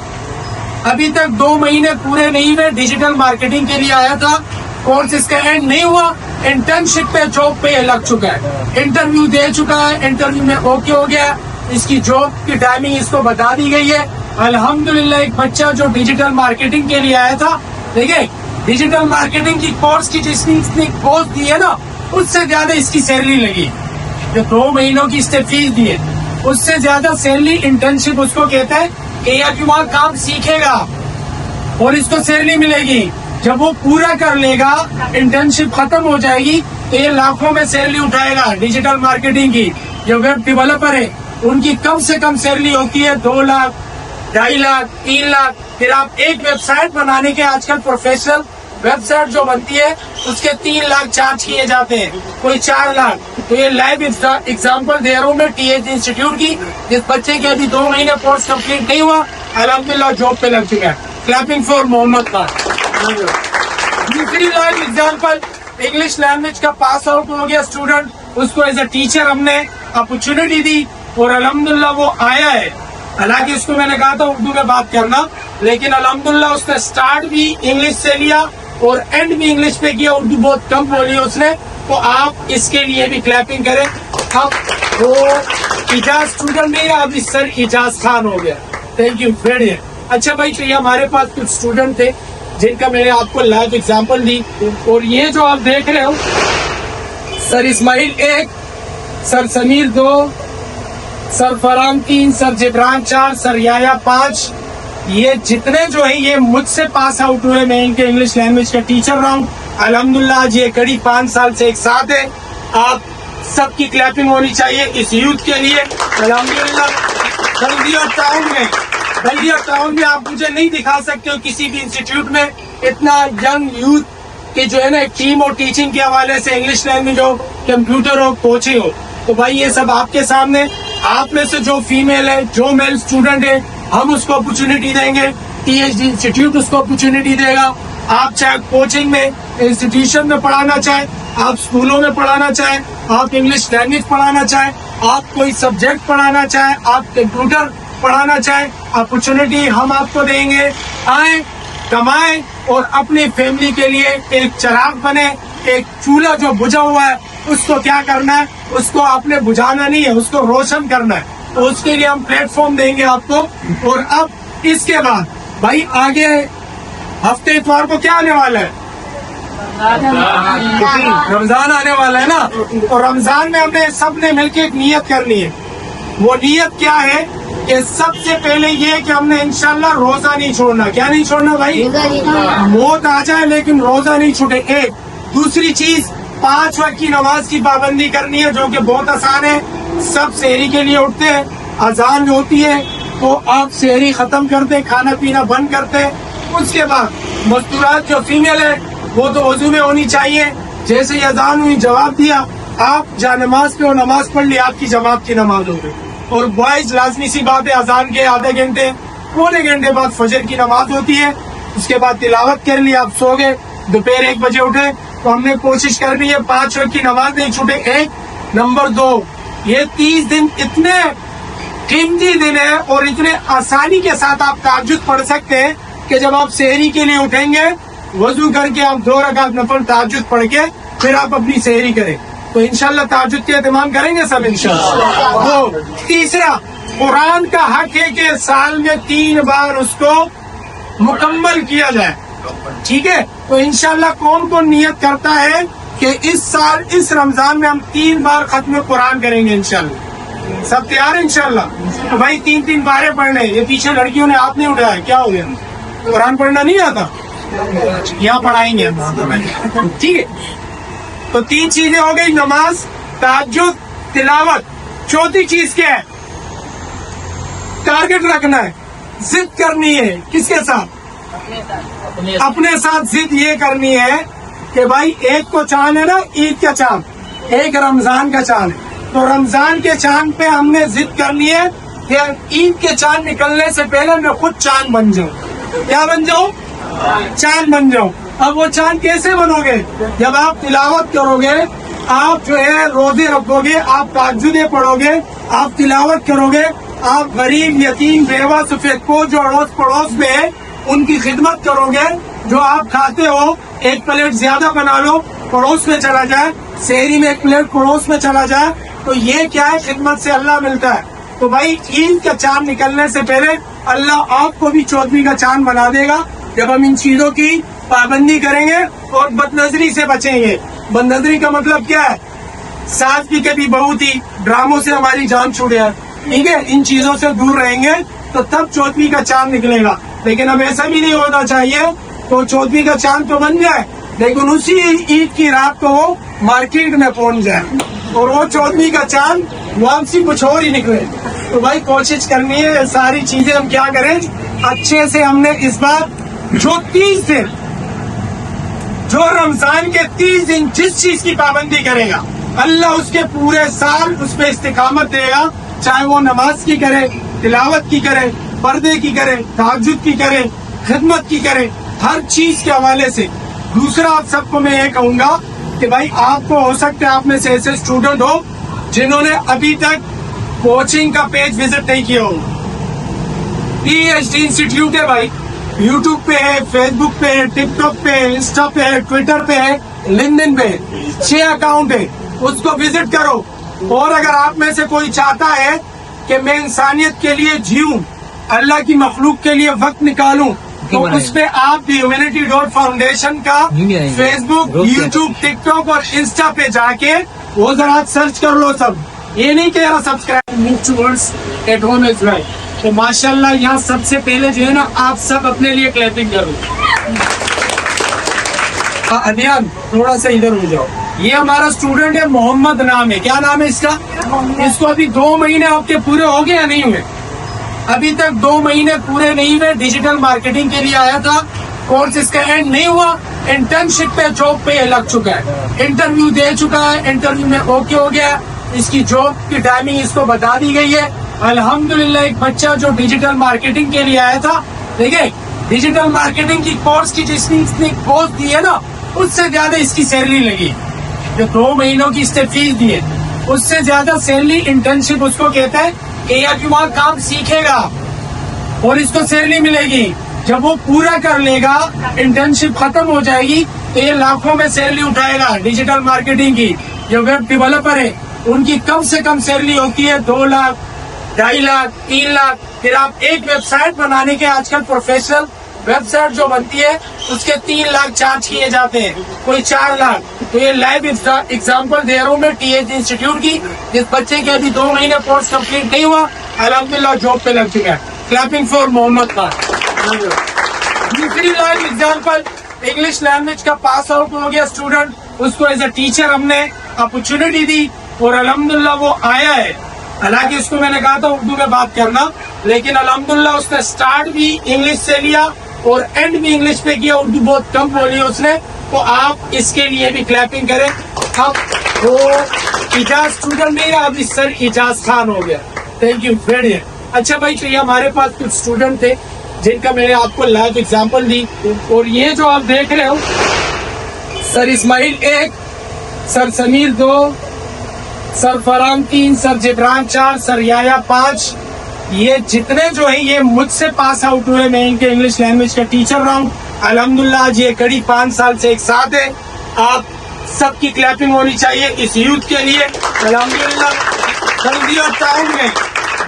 अभी तक 2 महीने पूरे नहीं हुए। डिजिटल मार्केटिंग के लिए आया था, कोर्स इसका एंड नहीं हुआ, इंटर्नशिप पे जॉब पे लग चुका है, इंटरव्यू दे चुका है, इंटरव्यू में ओके हो गया। इसकी जॉब की टाइमिंग इसको बता दी गई है। अल्हम्दुलिल्लाह, एक बच्चा जो डिजिटल मार्केटिंग के लिए आया था, देखिए डिजिटल मार्केटिंग की कोर्स की जिसने इसने कोर्स दी है ना, उससे ज्यादा इसकी सैलरी लगी। जो 2 महीनों की इसने फीस दी है, उससे ज्यादा सैलरी इंटर्नशिप उसको कहता है कि यार वहाँ काम सीखेगा और इसको सैलरी मिलेगी। जब वो पूरा कर लेगा, इंटर्नशिप खत्म हो जाएगी, तो ये लाखों में सैलरी उठाएगा। डिजिटल मार्केटिंग की जो वेब डेवलपर है, उनकी कम से कम सैलरी होती है 2 लाख, 2.5 लाख, 3 लाख। फिर आप एक वेबसाइट बनाने के आजकल प्रोफेशनल वेबसाइट जो बनती है उसके 3 लाख चार्ज किए जाते हैं, कोई 4 लाख। तो ये लाइव एग्जांपल दे रहा हूँ मैं TH इंस्टीट्यूट की, जिस बच्चे के अभी 2 महीने कोर्स कंप्लीट नहीं हुआ, अल्हम्दुलिल्लाह जॉब पे लग चुका है। Clapping for Mohammad Khan. दूसरी लाइव एग्जांपल, इंग्लिश लैंग्वेज का पास आउट हो गया स्टूडेंट, उसको एज अ टीचर हमने अपॉर्चुनिटी दी और अल्हम्दुलिल्लाह वो आया है। हालांकि उसको मैंने कहा था उर्दू में बात करना, लेकिन अल्हम्दुलिल्लाह उसने स्टार्ट भी इंग्लिश से लिया और एंड भी इंग्लिश पे किया। उर्दू बहुत कम बोली उसने, तो आप इसके लिए भी क्लैपिंग करें। अब वो इजाज स्टूडेंट नहीं है, अभी सर इजाज खान हो गया। Thank you very much. अच्छा भाई, तो ये हमारे पास कुछ स्टूडेंट थे जिनका मैंने आपको लाइव एग्जाम्पल दी, और ये जो आप देख रहे हो, sir Ismail 1, sir Sameer 2, sir Farhan 3, sir Jibran 4, sir Yaya 5, ये जितने जो है ये मुझसे पास आउट हुए। मैं इनके इंग्लिश लैंग्वेज का टीचर रहा हूँ। अल्हम्दुलिल्लाह आज ये कड़ी 5 साल से एक साथ है। आप सबकी क्लैपिंग होनी चाहिए इस यूथ के लिए। अल्हम्दुलिल्लाह बल्दिया टाउन में आप मुझे नहीं दिखा सकते हो किसी भी इंस्टीट्यूट में इतना यंग यूथ की जो है ना टीम और टीचिंग के हवाले से इंग्लिश लैंग्वेज हो, कंप्यूटर हो, कोचिंग हो। तो भाई ये सब आपके सामने, आप में से जो फीमेल है, जो मेल स्टूडेंट है, हम उसको अपॉर्चुनिटी देंगे, THD इंस्टीट्यूट उसको अपॉर्चुनिटी देगा। आप चाहे कोचिंग में, इंस्टीट्यूशन में पढ़ाना चाहे, आप स्कूलों में पढ़ाना चाहे, आप इंग्लिश लैंग्वेज पढ़ाना चाहे, आप कोई सब्जेक्ट पढ़ाना चाहे, आप कंप्यूटर पढ़ाना चाहे, अपॉर्चुनिटी हम आपको देंगे। आए, कमाएं और अपनी फैमिली के लिए एक चिराग बने। एक चूल्हा जो बुझा हुआ है उसको क्या करना है, उसको आपने बुझाना नहीं है, उसको रोशन करना है। तो उसके लिए हम प्लेटफॉर्म देंगे आपको। और अब इसके बाद भाई आगे हफ्ते इतवार को क्या आने वाला है, रमजान आने वाला है ना। तो रमजान में हमने सबने मिलकर एक नियत करनी है। वो नियत क्या है कि सबसे पहले ये कि हमने इंशाल्लाह रोजा नहीं छोड़ना। क्या नहीं छोड़ना भाई? मौत आ जाए लेकिन रोजा नहीं छूटे। एक दूसरी चीज, 5 वक्त की नमाज की पाबंदी करनी है, जो कि बहुत आसान है। सब सहरी के लिए उठते हैं, अजान होती है तो आप सहरी खत्म करते, खाना पीना बंद करते। उसके बाद मस्तूरात जो फीमेल है वो तो वजू में होनी चाहिए। जैसे ही अजान हुई जवाब दिया, आप जा नमाज पे और नमाज पढ़ ली, आपकी जमात की नमाज हो गई। और बॉयज लाजमी सी बात है, अजान के आधे घंटे पौने घंटे बाद फजर की नमाज होती है। उसके बाद तिलावत कर ली, आप सो गए, दोपहर 1 बजे उठे। तो हमने कोशिश करनी है 5 वक्त की नमाज नहीं छूटे। 1 नंबर 2, ये 30 दिन इतने कीमती दिन है और इतने आसानी के साथ आप तहज्जुद पढ़ सकते हैं कि जब आप सहरी के लिए उठेंगे, वजू करके आप 2 रकात नफल तहज्जुद पढ़ के फिर आप अपनी सहरी करें। तो इंशाल्लाह तहज्जुद के एहतमाम करेंगे सब इंशाल्लाह। वो तीसरा, कुरान का हक है कि साल में 3 बार उसको मुकम्मल किया जाए। ठीक है, तो इंशाल्लाह कौन कौन नियत करता है कि इस साल इस रमजान में हम 3 बार खत्म कुरान करेंगे इंशाल्लाह? सब तैयार है इंशाल्लाह? तो भाई 3-3 बारें पढ़ने। ये पीछे लड़कियों ने हाथ नहीं उठाया, क्या हो गया? कुरान पढ़ना नहीं आता? यहाँ पढ़ाएंगे हम, ठीक है। तो 3 चीजें हो गई, नमाज, तहज्जुद, तिलावत। चौथी चीज क्या है? टारगेट रखना है, जिद करनी है। किसके साथ? अपने साथ जिद ये करनी है कि भाई एक को चांद है ना, ईद का चांद, एक रमजान का चांद है। तो रमजान के चांद पे हमने जिद करनी है कि ईद के चांद निकलने से पहले मैं खुद चांद बन जाऊं। क्या बन जाऊं? चांद बन जाऊं। अब वो चांद कैसे बनोगे? जब आप तिलावत करोगे, आप जो है रोजे रखोगे, आप तहज्जुदें पढ़ोगे, आप तिलावत करोगे, आप गरीब, यतीम, बेवा, सफेद को जो अड़ोस पड़ोस में है उनकी खिदमत करोगे। जो आप खाते हो 1 प्लेट ज्यादा बना लो, पड़ोस में चला जाए, शहरी में 1 प्लेट पड़ोस में चला जाए, तो ये क्या है? खिदमत से अल्लाह मिलता है। तो भाई ईद का चांद निकलने से पहले अल्लाह आपको भी 14वीं का चांद बना देगा जब हम इन चीजों की पाबंदी करेंगे और बदनजरी से बचेंगे। बदनजरी का मतलब क्या है? सास की कभी बहू थी, ड्रामों से हमारी जान छूटे है, ठीक है। इन चीजों से दूर रहेंगे तो तब 14वीं का चांद निकलेगा। लेकिन अब ऐसा भी नहीं होना चाहिए तो 14वीं का चांद तो बन जाए लेकिन उसी ईद की रात को वो मार्केट में पहुंच जाए और वो 14वीं का चांद वापसी कुछ और ही निकले। तो भाई कोशिश करनी है, सारी चीजें हम क्या करें अच्छे से। हमने इस बार जो 30 दिन जो रमजान के 30 दिन जिस चीज की पाबंदी करेगा अल्लाह उसके पूरे साल उस पर इस्तिकामत देगा, चाहे वो नमाज की करे, तिलावत की करे, पर्दे की करे, तहज्जुद की करे, खिदमत की करे, हर चीज के हवाले से। दूसरा आप सबको मैं ये कहूंगा कि भाई आपको हो सकता है आप में से ऐसे स्टूडेंट हो जिन्होंने अभी तक कोचिंग का पेज विजिट नहीं किया हो। PhD इंस्टीट्यूट है भाई, यूट्यूब पे है, फेसबुक पे है, टिकटॉक पे है, इंस्टा पे है, ट्विटर पे है, लिंक्डइन पे है, 6 अकाउंट है, उसको विजिट करो। और अगर आप में से कोई चाहता है कि मैं इंसानियत के लिए जीऊं, अल्लाह की मखलूक के लिए वक्त निकालूं, तो उस पे आप द ह्यूमैनिटी डॉट फाउंडेशन का फेसबुक, यूट्यूब, टिकटॉक और इंस्टा पे जाके वो जरा सर्च कर लो सब। ये नहीं कह रहा subscribe move towards at home as well. तो माशाल्लाह यहाँ सबसे पहले जो है ना आप सब अपने लिए क्लैपिंग करो। अदियान थोड़ा सा इधर हो जाओ। ये हमारा स्टूडेंट है, मोहम्मद नाम है। क्या नाम है इसका? इसको अभी 2 महीने आपके पूरे हो गए या नहीं हुए? अभी तक 2 महीने पूरे नहीं हुए। डिजिटल मार्केटिंग के लिए आया था, कोर्स इसका एंड नहीं हुआ, इंटर्नशिप पे जॉब पे लग चुका है, इंटरव्यू दे चुका है, इंटरव्यू में ओके हो गया, इसकी जॉब की टाइमिंग इसको बता दी गई है। अल्हम्दुलिल्लाह एक बच्चा जो डिजिटल मार्केटिंग के लिए आया था, देखिए डिजिटल मार्केटिंग की कोर्स की जिसने इसने कोर्स दी है ना, उससे ज्यादा इसकी सैलरी लगी। जो 2 महीनों की इससे फीस दी है उससे ज्यादा सैलरी इंटर्नशिप उसको कहता है कि यार वहाँ काम सीखेगा और इसको सैलरी मिलेगी। जब वो पूरा कर लेगा, इंटर्नशिप खत्म हो जाएगी, तो ये लाखों में सैलरी उठाएगा। डिजिटल मार्केटिंग की जो वेब डेवलपर है उनकी कम से कम सैलरी होती है 2 लाख, 2.5 लाख, 3 लाख। फिर आप एक वेबसाइट बनाने के आजकल प्रोफेशनल वेबसाइट जो बनती है उसके 3 लाख चार्ज किए जाते हैं, कोई 4 लाख। तो ये लाइव एग्जांपल दे रहा हूँ मैं TH इंस्टीट्यूट की, जिस बच्चे के अभी 2 महीने कोर्स कंप्लीट नहीं हुआ, अल्हम्दुलिल्लाह जॉब पे लग चुका है। Clapping for Mohammad Khan. दूसरी लाइव एग्जांपल, इंग्लिश लैंग्वेज का पास आउट हो गया स्टूडेंट, उसको एज अ टीचर हमने अपॉर्चुनिटी दी और अल्हम्दुलिल्लाह वो आया है। हालांकि उसको मैंने कहा था उर्दू में बात करना, लेकिन अल्हम्दुलिल्लाह उसने स्टार्ट भी इंग्लिश से लिया और एंड भी इंग्लिश पे किया। उर्दू बहुत कम बोली उसने, तो आप इसके लिए भी क्लैपिंग करें। अब वो इजाज स्टूडेंट नहीं रहा, अभी सर इजाज खान हो गया। Thank you very much. अच्छा भाई, तो ये हमारे पास कुछ स्टूडेंट थे जिनका मैंने आपको लाइव एग्जाम्पल दी, और ये जो आप देख रहे हो, sir Ismail 1, sir Sameer 2, sir Farhan 3, sir Jibran 4, sir Yaya 5। ये जितने जो है ये मुझसे पास आउट हुए, मैं इनके इंग्लिश लैंग्वेज का टीचर रहा हूँ। अल्हम्दुलिल्लाह आज ये कड़ी 5 साल से एक साथ है। आप सबकी क्लैपिंग होनी चाहिए इस यूथ के लिए। अल्हम्दुलिल्लाह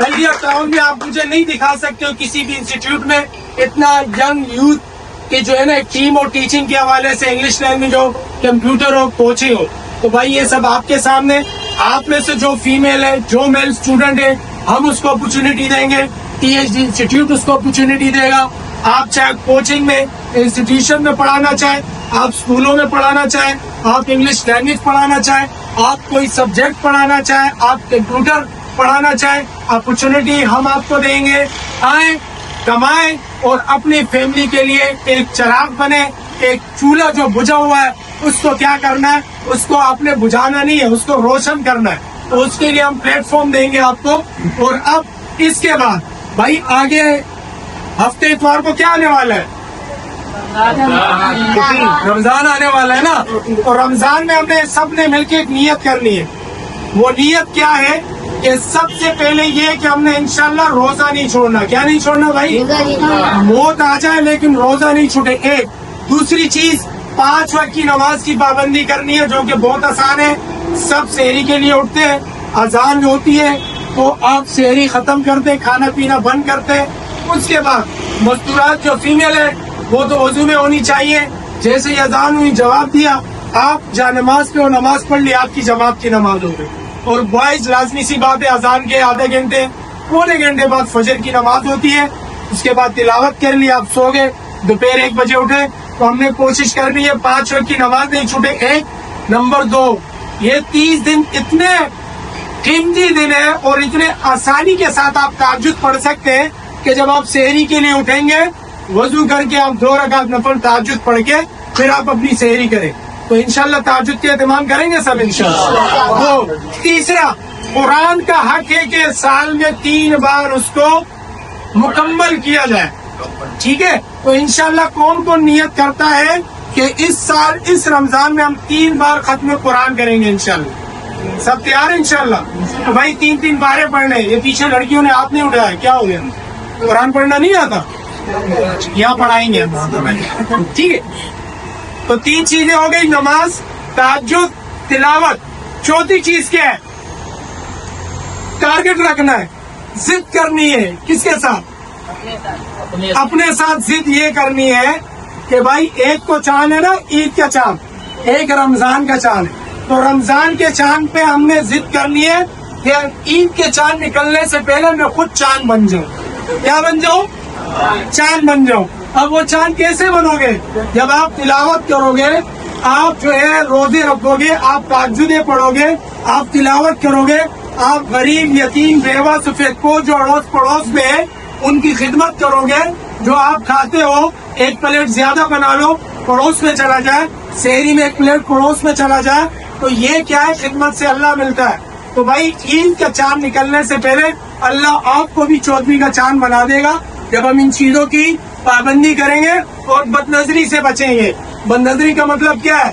बल्दिया टाउन में आप मुझे नहीं दिखा सकते हो किसी भी इंस्टीट्यूट में इतना यंग यूथ की जो है ना टीम और टीचिंग के हवाले से, इंग्लिश लैंग्वेज हो, कंप्यूटर हो, कोचिंग हो। तो भाई ये सब आपके सामने, आप में से जो फीमेल है, जो मेल स्टूडेंट है, हम उसको अपॉर्चुनिटी देंगे, THD इंस्टीट्यूट उसको अपॉर्चुनिटी देगा। आप चाहे कोचिंग में, इंस्टीट्यूशन में पढ़ाना चाहे, आप स्कूलों में पढ़ाना चाहे, आप इंग्लिश लैंग्वेज पढ़ाना चाहे, आप कोई सब्जेक्ट पढ़ाना चाहे, आप कंप्यूटर पढ़ाना चाहे, अपॉर्चुनिटी हम आपको देंगे। आए, कमाएं और अपनी फैमिली के लिए एक चिराग बने। एक चूल्हा जो बुझा हुआ है उसको क्या करना है, उसको आपने बुझाना नहीं है, उसको रोशन करना है। तो उसके लिए हम प्लेटफॉर्म देंगे आपको। और अब इसके बाद भाई आगे हफ्ते इतवार को क्या आने वाला है? रमजान आने वाला है ना। और रमजान में हमने सबने मिलकर एक नियत करनी है। वो नियत क्या है कि सबसे पहले ये कि हमने इंशाल्लाह रोजा नहीं छोड़ना। क्या नहीं छोड़ना भाई? मौत आ जाए लेकिन रोजा नहीं छूटे। एक दूसरी चीज, 5 वक्त की नमाज की पाबंदी करनी है, जो कि बहुत आसान है। सब सहरी के लिए उठते हैं, अजान होती है तो आप सहरी खत्म करते, खाना पीना बंद करते। उसके बाद मस्तूरात जो फीमेल है वो तो वजू में होनी चाहिए। जैसे ही अजान हुई जवाब दिया, आप जा नमाज पे और नमाज पढ़ ली, आपकी जमात की नमाज हो गई। और बॉयज लाजमी सी बात है, अजान के आधे घंटे पौने घंटे बाद फजर की नमाज होती है। उसके बाद तिलावत कर ली, आप सो गए, दोपहर 1 बजे उठे। तो हमने कोशिश करनी है 5 वक्त की नमाज नहीं छूटे। 1 नंबर 2, ये 30 दिन इतने कीमती दिन है और इतने आसानी के साथ आप तहज्जुद पढ़ सकते हैं कि जब आप सहरी के लिए उठेंगे, वजू करके आप 2 रकात नफल तहज्जुद पढ़ के फिर आप अपनी सहरी करें। तो इंशाल्लाह ताजुद के एहतमाम करेंगे सब इंशाल्लाह। तो तीसरा, कुरान का हक है कि साल में 3 बार उसको मुकम्मल किया जाए, ठीक है। तो इंशाल्लाह कौन कौन नियत करता है कि इस साल इस रमजान में हम 3 बार खत्म कुरान करेंगे इंशाल्लाह? सब तैयार है इंशाल्लाह? तो भाई 3-3 बारें पढ़ने। ये पीछे लड़कियों ने हाथ नहीं उठाया, क्या हो गया? कुरान पढ़ना नहीं आता? यहाँ पढ़ाएंगे हम, ठीक है। तो 3 चीजें हो गई, नमाज, तहज्जुद, तिलावत। चौथी चीज क्या है? टारगेट रखना है, जिद करनी है। किसके साथ? अपने साथ जिद ये करनी है कि भाई एक को चांद है ना, ईद का चांद, एक रमजान का चांद है। तो रमजान के चांद पे हमने जिद करनी है कि ईद के चांद निकलने से पहले मैं खुद चांद बन जाऊं। क्या बन जाऊं? चांद बन जाऊं। अब वो चांद कैसे बनोगे? जब आप तिलावत करोगे, आप जो है रोजे रखोगे, आप तहज्जुदें पढ़ोगे, आप तिलावत करोगे, आप गरीब, यतीम, बेवा, सफेद को जो अड़ोस पड़ोस में है उनकी खिदमत करोगे। जो आप खाते हो 1 प्लेट ज्यादा बना लो, पड़ोस में चला जाए, शहरी में 1 प्लेट पड़ोस में चला जाए, तो ये क्या है? खिदमत से अल्लाह मिलता है। तो भाई ईद का चांद निकलने से पहले अल्लाह आपको भी 14वीं का चांद बना देगा जब हम इन चीजों की पाबंदी करेंगे और बदनजरी से बचेंगे। बदनजरी का मतलब क्या है?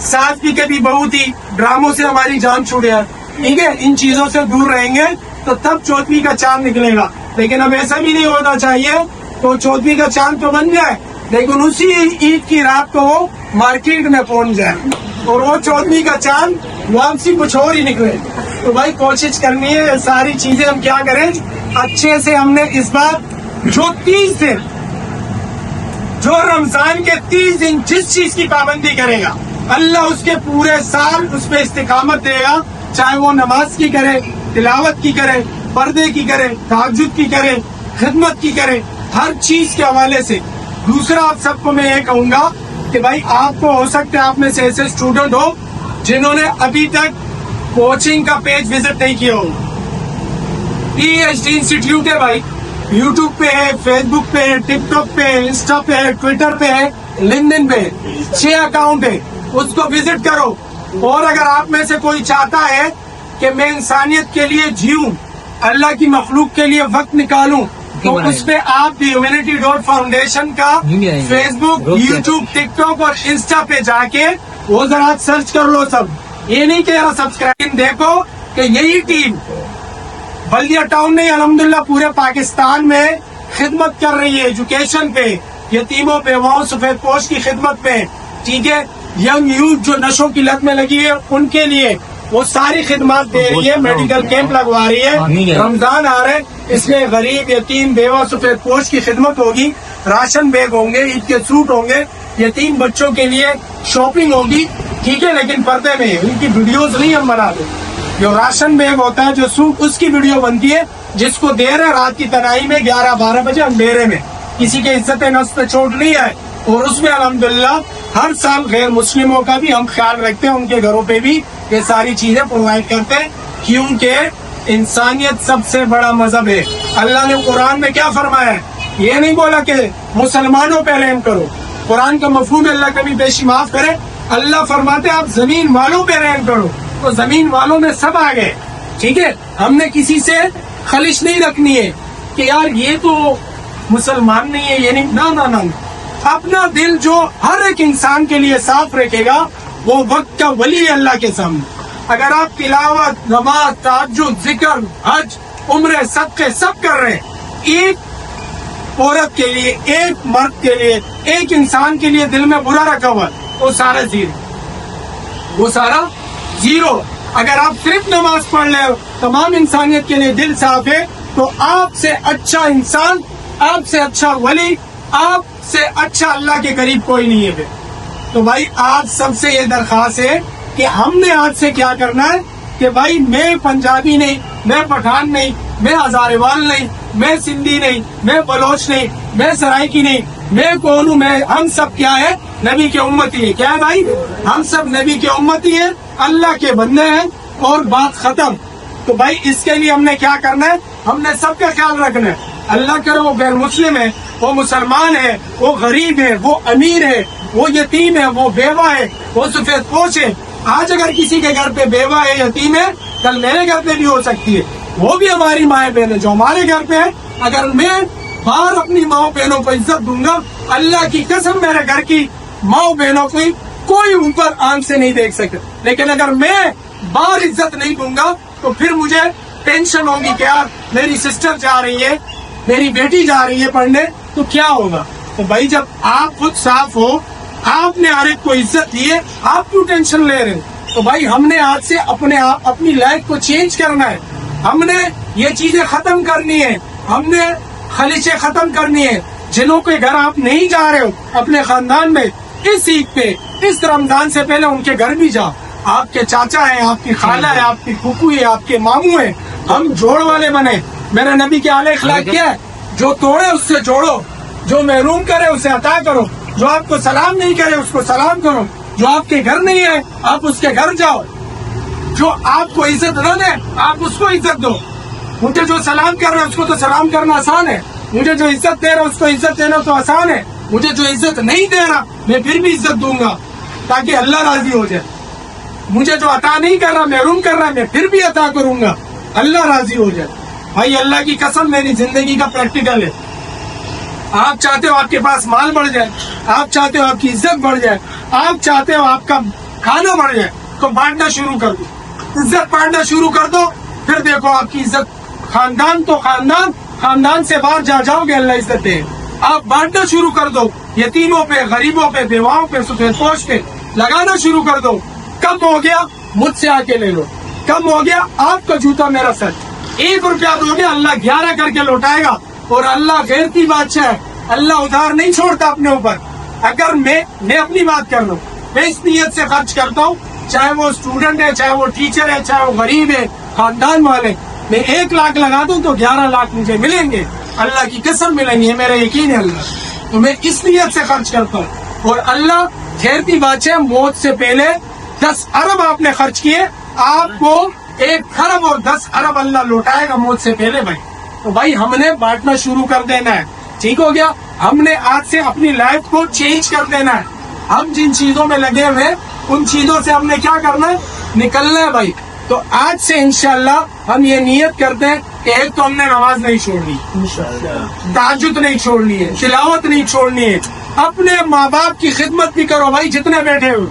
सास भी कभी बहू थी, ड्रामों से हमारी जान छूट है, ठीक है। इन चीजों से दूर रहेंगे तो तब 14वीं का चांद निकलेगा। लेकिन अब ऐसा भी नहीं होना चाहिए तो 14वीं का चांद तो बन जाए, लेकिन उसी ईद की रात को वो मार्केट में पहुंच जाए और वो 14वीं का चांद वापसी कुछ और ही निकले। तो भाई कोशिश करनी है, सारी चीजें हम क्या करें अच्छे से। हमने इस बार जो 30 दिन, जो रमजान के 30 दिन जिस चीज की पाबंदी करेगा, अल्लाह उसके पूरे साल उस पर इस्तिकामत देगा। चाहे वो नमाज की करे, तिलावत की करे, पर्दे की करे, तहज्जुद की करे, खिदमत की करे, हर चीज के हवाले से। दूसरा, आप सबको मैं ये कहूंगा कि भाई आपको हो सकता है आप में से ऐसे स्टूडेंट हो जिन्होंने अभी तक कोचिंग का पेज विजिट नहीं किया हो। PhD इंस्टीट्यूट है भाई, यूट्यूब पे है, फेसबुक पे है, टिकटॉक पे है, इंस्टा पे है, ट्विटर पे है, लिंक्डइन पे है, 6 अकाउंट है, उसको विजिट करो। और अगर आप में से कोई चाहता है कि मैं इंसानियत के लिए जीऊं, अल्लाह की मखलूक के लिए वक्त निकालूं, तो उस पे आप भी ह्यूमैनिटी डॉट फाउंडेशन का फेसबुक, यूट्यूब, टिकटॉक और इंस्टा पे जाके वो जरा सर्च कर लो सब। ये नहीं कह रहा सब्सक्राइब, देखो कि यही टीम बल्दिया टाउन में अल्हम्दुलिल्लाह पूरे पाकिस्तान में खिदमत कर रही है, एजुकेशन पे, यतीमों, बेवाओं, सफेद पोश की खिदमत पे, ठीक है। यंग यूथ जो नशों की लत में लगी है उनके लिए वो सारी खिदमत दे रही है, मेडिकल कैंप लगवा रही है। रमजान आ रहे, इसमें गरीब, यतीम, बेवा, सफेद पोश की खिदमत होगी, राशन बैग होंगे, ईद के सूट होंगे, यतीम बच्चों के लिए शॉपिंग होगी, ठीक है। लेकिन पर्दे में उनकी वीडियोस नहीं हम बना दे। जो राशन बैग होता है, जो सूट, उसकी वीडियो बनती है, जिसको देर है रात की तनाई में 11-12 बजे अंधेरे में, किसी के इज्जत नफ्स पे चोट नहीं है। और उसमें अल्हम्दुलिल्लाह हर साल गैर मुस्लिमों का भी हम ख्याल रखते हैं, उनके घरों पे भी ये सारी चीजें प्रोवाइड करते हैं, क्योंकि इंसानियत सबसे बड़ा मजहब है। अल्लाह ने कुरान में क्या फरमाया है? ये नहीं बोला कि मुसलमानों पे रहम करो, कुरान का मफहूम अल्लाह कभी पेशी माफ करे। अल्लाह फरमाते आप जमीन वालों पे रहम करो, तो जमीन वालों में सब आ गए, ठीक है। हमने किसी से खलिश नहीं रखनी है कि यार ये तो मुसलमान नहीं है, ये नहीं, ना ना ना। अपना दिल जो हर एक इंसान के लिए साफ रखेगा वो वक्त का वली है अल्लाह के सामने। अगर आप तिलावत, नमाज, तहज्जुद, जिक्र, हज, उम्रे, सदके सब कर रहे हैं, एक औरत के लिए, एक मर्द के लिए, एक इंसान के लिए दिल में बुरा रखा हुआ, वो सारा जीरो, वो सारा जीरो। अगर आप सिर्फ नमाज पढ़ ले, तमाम इंसानियत के लिए दिल साफ है, तो आपसे अच्छा इंसान, आपसे अच्छा वली, आपसे अच्छा अल्लाह के करीब कोई नहीं है फिर। तो भाई आज सबसे ये दरख्वास्त है कि हमने आज से क्या करना है कि भाई मैं पंजाबी नहीं, मैं पठान नहीं, मैं हजारेवाल नहीं, मैं सिंधी नहीं, मैं बलोच नहीं, मैं सराइकी नहीं, मैं कौन हूँ? मैं, हम सब क्या है? नबी के उम्मती है। क्या है भाई? हम सब नबी के उम्मती है, अल्लाह के बंदे हैं और बात खत्म। तो भाई इसके लिए हमने क्या करना है? हमने सबका ख्याल रखना है। अल्लाह करे वो गैर मुस्लिम है, वो मुसलमान है, वो गरीब है, वो अमीर है, वो यतीम है, वो बेवा है, वो सफेद पोश है। आज अगर किसी के घर पे बेवा है, यतीम है, कल मेरे घर पे भी हो सकती है। वो भी हमारी माए बहन है जो हमारे घर पे है। अगर मैं बाहर अपनी माओ बहनों को इज्जत दूंगा, अल्लाह की कसम मेरे घर की माओ बहनों को कोई ऊपर आंख से नहीं देख सकता। लेकिन अगर मैं बाहर इज्जत नहीं दूंगा तो फिर मुझे टेंशन होगी कि यार मेरी सिस्टर जा रही है, मेरी बेटी जा रही है पढ़ने, तो क्या होगा। तो भाई जब आप खुद साफ हो, आपने हर एक को इज्जत दी है, आप क्यों टेंशन ले रहे हो। तो भाई हमने आज से अपने आप अपनी लाइफ को चेंज करना है। हमने ये चीजें खत्म करनी है, हमने खलिशें खत्म करनी है। जिनों के घर आप नहीं जा रहे हो अपने खानदान में, इस ईद पे, इस रमजान से पहले उनके घर भी जाओ। आपके चाचा है, आपकी खाला है, आपकी फूफू है, आपके मामू है। हम जोड़ वाले बने। मेरे नबी के आले अखलाक क्या है, जो तोड़े उससे जोड़ो, जो महरूम करे उसे अता करो, जो आपको सलाम नहीं करे उसको सलाम करो, जो आपके घर नहीं है आप उसके घर जाओ, जो आपको इज्जत न दे आप उसको इज्जत दो। मुझे जो सलाम कर रहे हैं उसको तो सलाम करना आसान है, मुझे जो इज्जत दे रहा है उसको इज्जत देना तो आसान है। मुझे जो इज्जत नहीं दे रहा मैं फिर भी इज्जत दूंगा ताकि अल्लाह राजी हो जाए। मुझे जो अता नहीं कर रहा, महरूम कर रहा है, मैं फिर भी अता करूंगा, अल्लाह राजी हो जाए। भाई अल्लाह की कसम मेरी जिंदगी का प्रैक्टिकल है। आप चाहते हो आपके पास माल बढ़ जाए, आप चाहते हो आपकी इज्जत बढ़ जाए, आप चाहते हो आपका खाना बढ़ जाए, तो बांटना शुरू कर दो, इज्जत बांटना शुरू कर दो। फिर देखो आपकी इज्जत, खानदान तो खानदान, खानदान से बाहर जा जाओगे अल्लाह इज्जत दे। आप बांटना शुरू कर दो, यतीमों पे, गरीबों पे, बेवाओं पे, सफेदपोश पे लगाना शुरू कर दो। कम हो गया मुझसे आके ले लो, कम हो गया आपका जूता मेरा सर। 1 रुपया दोगे अल्लाह 11 करके लौटाएगा। और अल्लाह गैर की बादशाह है, अल्लाह उधार नहीं छोड़ता अपने ऊपर। अगर मैं अपनी बात कर लूँ, मैं इस नीयत से खर्च करता हूँ, चाहे वो स्टूडेंट है, चाहे वो टीचर है, चाहे वो गरीब है, खानदान वाले, मैं 1 लाख लगा दूं तो 11 लाख मुझे मिलेंगे, अल्लाह की कसम मिलेंगे, मेरा यकीन है अल्लाह। तो मैं इस नीयत से खर्च करता हूँ। और अल्लाह खैर की बादशाह, मौत से पहले 10 अरब आपने खर्च किए, आपको 1 खरब और 10 अरब अल्लाह लौटाएगा मौत से पहले। भाई तो भाई हमने बांटना शुरू कर देना है, ठीक हो गया। हमने आज से अपनी लाइफ को चेंज कर देना है। हम जिन चीजों में लगे हुए उन चीजों से हमने क्या करना है, निकलना है भाई। तो आज से इंशाल्लाह हम ये नियत करते हैं कि एक तो हमने नमाज नहीं छोड़नी, ताजुद नहीं छोड़नी है, तिलावत नहीं छोड़नी है। अपने माँ बाप की खिदमत भी करो भाई, जितने बैठे हो।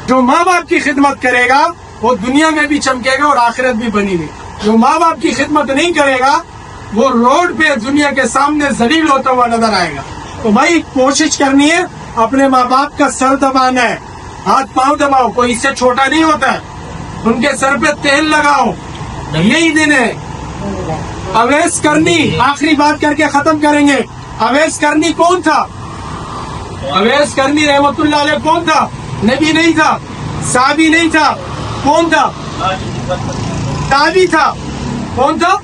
जो माँ बाप की खिदमत करेगा वो दुनिया में भी चमकेगा और आखिरत भी बनेगी। जो माँ बाप की खिदमत नहीं करेगा वो रोड पे दुनिया के सामने जलील होता हुआ नजर आएगा। तो भाई कोशिश करनी है, अपने माँ बाप का सर दबाना है, हाथ पांव दबाओ, कोई इससे छोटा नहीं होता है। उनके सर पे तेल लगाओ, यही दिन है। अवैस करनी, आखिरी बात करके खत्म करेंगे। अवैस करनी कौन था? अवैस करनी रहमतुल्लाह अलैह कौन था? नबी नहीं था, साहबी नहीं था, कौन था? ताबी था। कौन था?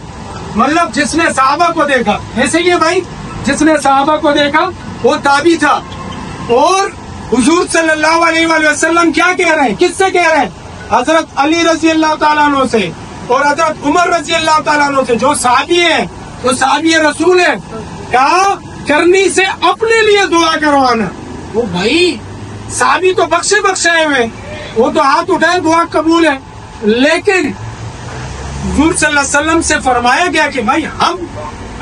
मतलब जिसने साहबा को देखा, ऐसे ही है भाई, जिसने साहबा को देखा वो ताबी था। और हुजूर सल्लल्लाहु अलैहि वसल्लम क्या कह रहे हैं, किससे कह रहे हैं? हजरत अली रजी अल्लाह तआला अन्हु से और हजरत उमर रजी अल्लाह तआला अन्हु से, जो साहबी है, जो साहबी रसूल है। कहा करनी से अपने लिए दुआ करवाना। वो भाई साहबी तो बख्शे बख्शाए हुए, वो तो हाथ उठाए दुआ कबूल है। लेकिन हुजूर सल्लल्लाहु अलैहि वसल्लम से फरमाया गया कि भाई हम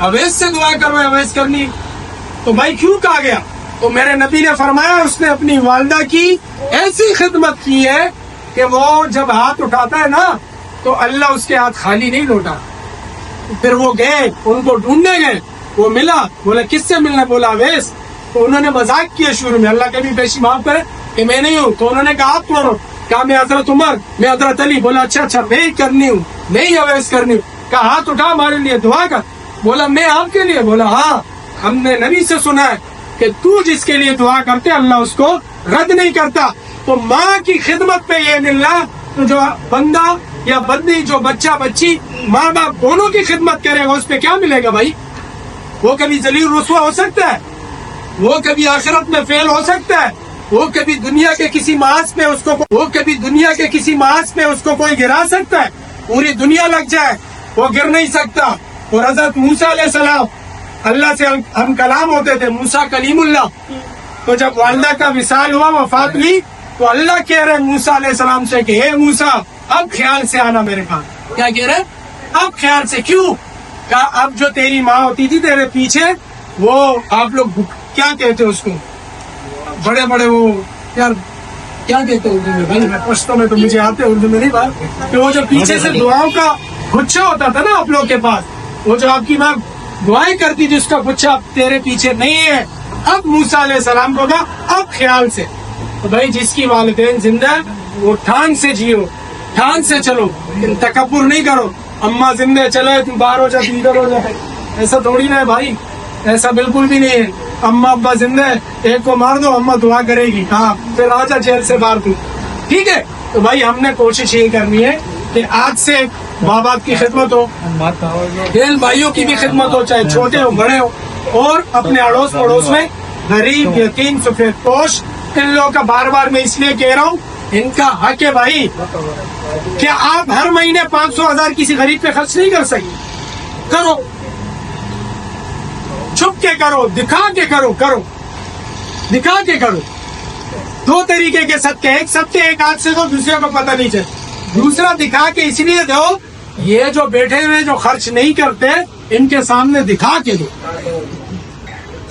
अवैस से दुआ करो, अवैस करनी। तो भाई क्यों कहा गया? तो मेरे नबी ने फरमाया उसने अपनी वालिदा की ऐसी खिदमत की है कि वो जब हाथ उठाता है ना तो अल्लाह उसके हाथ खाली नहीं लौटा। फिर वो गए, उनको ढूंढने गए, वो मिला, बोला किससे मिलना? बोला अवैस। तो उन्होंने मजाक किया शुरू में, अल्लाह कभी पेशी माफ करे कि मैं नहीं हूँ। तो उन्होंने कहा आप कौन हो? कहा मैं हजरत उमर, मैं हजरत अली। बोला अच्छा मैं ही करनी हूँ, मैं ही अवैस करनी हूँ। कहा हाथ उठा हमारे लिए दुआ कर। बोला मैं आपके लिए? बोला हाँ, हमने नबी से सुना है कि तू जिसके लिए दुआ करते अल्लाह उसको रद्द नहीं करता। तो माँ की खिदमत पे ये मिलना, तो जो बंदा या बंदी, जो बच्चा बच्ची माँ बाप दोनों की खिदमत करेगा उस पे क्या मिलेगा भाई? वो कभी जलील रुसवा हो सकता है, वो कभी आखिरत में फेल हो सकता है, वो कभी दुनिया के किसी मास पे उसको कोई गिरा सकता है। पूरी दुनिया लग जाए वो गिर नहीं सकता। और हजरत मूसा अलैहिस्सलाम, अल्लाह से हम कलाम होते थे, मूसा कलीमुल्लाह, तो जब वालदा का विसाल हुआ, वफात हुई, तो अल्लाह कह रहे मूसा अलैहिस्सलाम से कि हे मूसा अब ख्याल से आना मेरे पास। क्या कह रहे? अब ख्याल से। क्यों? कहा अब जो तेरी माँ होती थी तेरे पीछे, वो आप लोग क्या कहते हो उसको, बड़े बड़े वो यार क्या कहते हो उर्दू में भाई, मैं पश्तो में तो मुझे आते उर्दू में नहीं बात, कि वो जो पीछे से दुआओं का गुच्छा होता था ना आप लोग के पास, वो जो आपकी माँ दुआएं करती थी उसका गुच्छा तेरे पीछे नहीं है। अब मूसा अलैहिस्सलाम को कहा अब ख्याल से। तो भाई जिसकी वालिदैन जिंदा है वो ठान से जियो, ठान से चलो, तकब्बुर नहीं करो। अम्मा जिंदा चले तुम बाहर हो जा, तू इधर हो जा, ऐसा थोड़ी ना है भाई, ऐसा बिल्कुल भी नहीं है। अम्मा अब्बा जिंदा है, एक को मार दो अम्मा दुआ करेगी, हाँ फिर आजा जेल से बाहर तू, ठीक है। तो भाई हमने कोशिश ये करनी है कि आज से माँ बाप की खिदमत हो, बहन भाइयों की भी खिदमत हो, चाहे छोटे हो बड़े हो, और अपने अड़ोस पड़ोस में गरीब यतीम सफेद पोश, इन लोगों का बार बार मैं इसलिए कह रहा हूँ, इनका हक है भाई। क्या आप हर महीने 500,000 किसी गरीब पे खर्च नहीं कर सकते? करो, छुप के करो, दिखा के करो, दिखा के करो। दो तरीके के सदके, एक सदके एक हाथ से दो, दूसरे को पता नहीं चले, दूसरा दिखा के इसलिए दो, ये जो बैठे हुए जो खर्च नहीं करते इनके सामने दिखा के दो।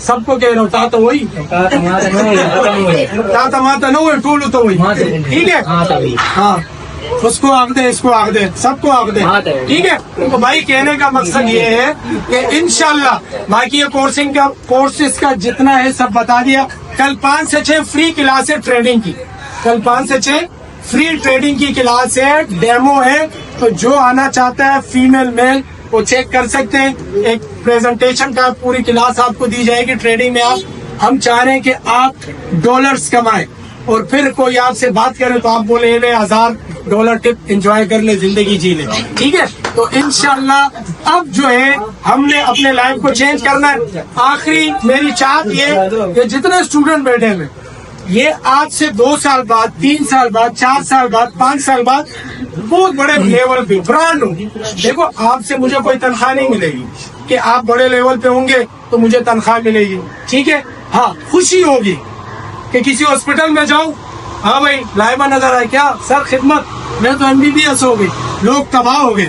सबको कह रहा हूँ, ता तो वही ता माता न हुए, टूलू तो वही, ठीक है। हाँ, उसको आग दे, इसको आग दे, सबको आग दे, ठीक है। तो भाई कहने का मकसद ये है कि इंशाल्लाह बाकी ये कोर्सेज का जितना है सब बता दिया। कल 5 से 6 फ्री क्लास है ट्रेडिंग की, कल 5 से 6 फ्री ट्रेडिंग की क्लास है, डेमो है। तो जो आना चाहता है फीमेल मेल वो चेक कर सकते हैं। एक प्रेजेंटेशन का पूरी क्लास आपको दी जाएगी ट्रेडिंग में। हम चाह रहे हैं कि आप डॉलर्स कमाएं, और फिर कोई आपसे बात करे तो आप बोले $1000 टिप एंजॉय कर ले, जिंदगी जी ले, ठीक है। तो इंशाल्लाह अब जो है हमने अपने लाइफ को चेंज करना है। आखिरी मेरी चाहत ये कि जितने स्टूडेंट बैठे हैं, ये आज से 2 साल बाद, 3 साल बाद, 4 साल बाद, 5 साल बाद बहुत बड़े लेवल पे ब्रांड हो। देखो आपसे मुझे कोई तनख्वाह नहीं मिलेगी, कि आप बड़े लेवल पे होंगे तो मुझे तनख्वाह मिलेगी, ठीक है। हाँ, खुशी होगी कि किसी हॉस्पिटल में जाऊं, हाँ भाई लाइबा नजर आए, क्या सर खिदमत, मैं तो MBBS हो गई, लोग तबाह हो गए,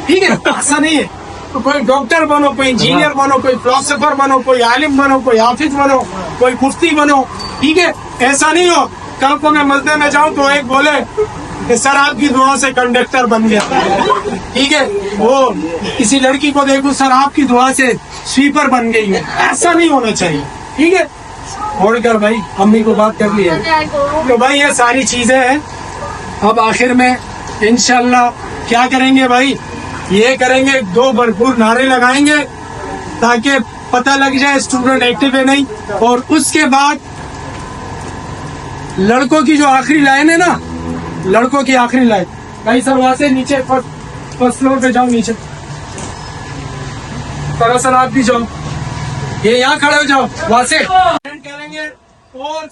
ठीक है। ऐसा नहीं है, तो कोई डॉक्टर बनो, कोई इंजीनियर बनो, कोई फिलोसोफर बनो, कोई आलिम बनो, कोई हाफिज बनो, कोई मुफ्ती बनो, ठीक है। ऐसा नहीं हो कल को मैं मस्जिद में जाऊं तो एक बोले कि सर आपकी दुआ से कंडक्टर बन गया, ठीक है। वो किसी लड़की को देखो, सर आपकी दुआ से स्वीपर बन गई है, ऐसा नहीं होना चाहिए, ठीक है। छोड़कर भाई अम्मी को बात कर लिया। तो भाई ये सारी चीजें हैं। अब आखिर में इंशाल्लाह क्या करेंगे भाई, ये करेंगे, 2 भरपूर नारे लगाएंगे ताकि पता लग जाए स्टूडेंट एक्टिव है नहीं। और उसके बाद लड़कों की जो आखिरी लाइन है ना, लड़कों की आखिरी लाइन, भाई सर वहां से नीचे फर्स्ट फ्लोर पे जाओ, नीचे दरअसल आप भी जाओ, ये यहाँ खड़े हो जाओ, वहां से करेंगे। और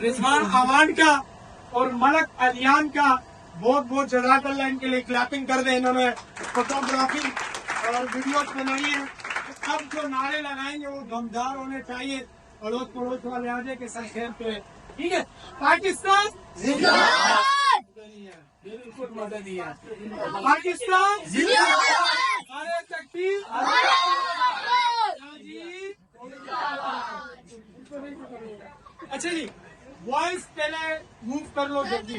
रिजवान अवान का और मलक अलियान का बहुत बहुत जज़ाकल्लाह, इनके लिए क्लैपिंग कर दे। इन्होंने फोटोग्राफी और वीडियोस बनाई है। अब जो नारे लगाएंगे वो दमदार होने चाहिए, अड़ोस पड़ोस वाले आ जाए के सर खैर पे, ठीक है। पाकिस्तान जिंदाबाद, बिल्कुल मदद दिया, पाकिस्तान जिंदाबाद, नारे तकबीर, अच्छा जी, वॉइस पहले मूव कर लो जल्दी।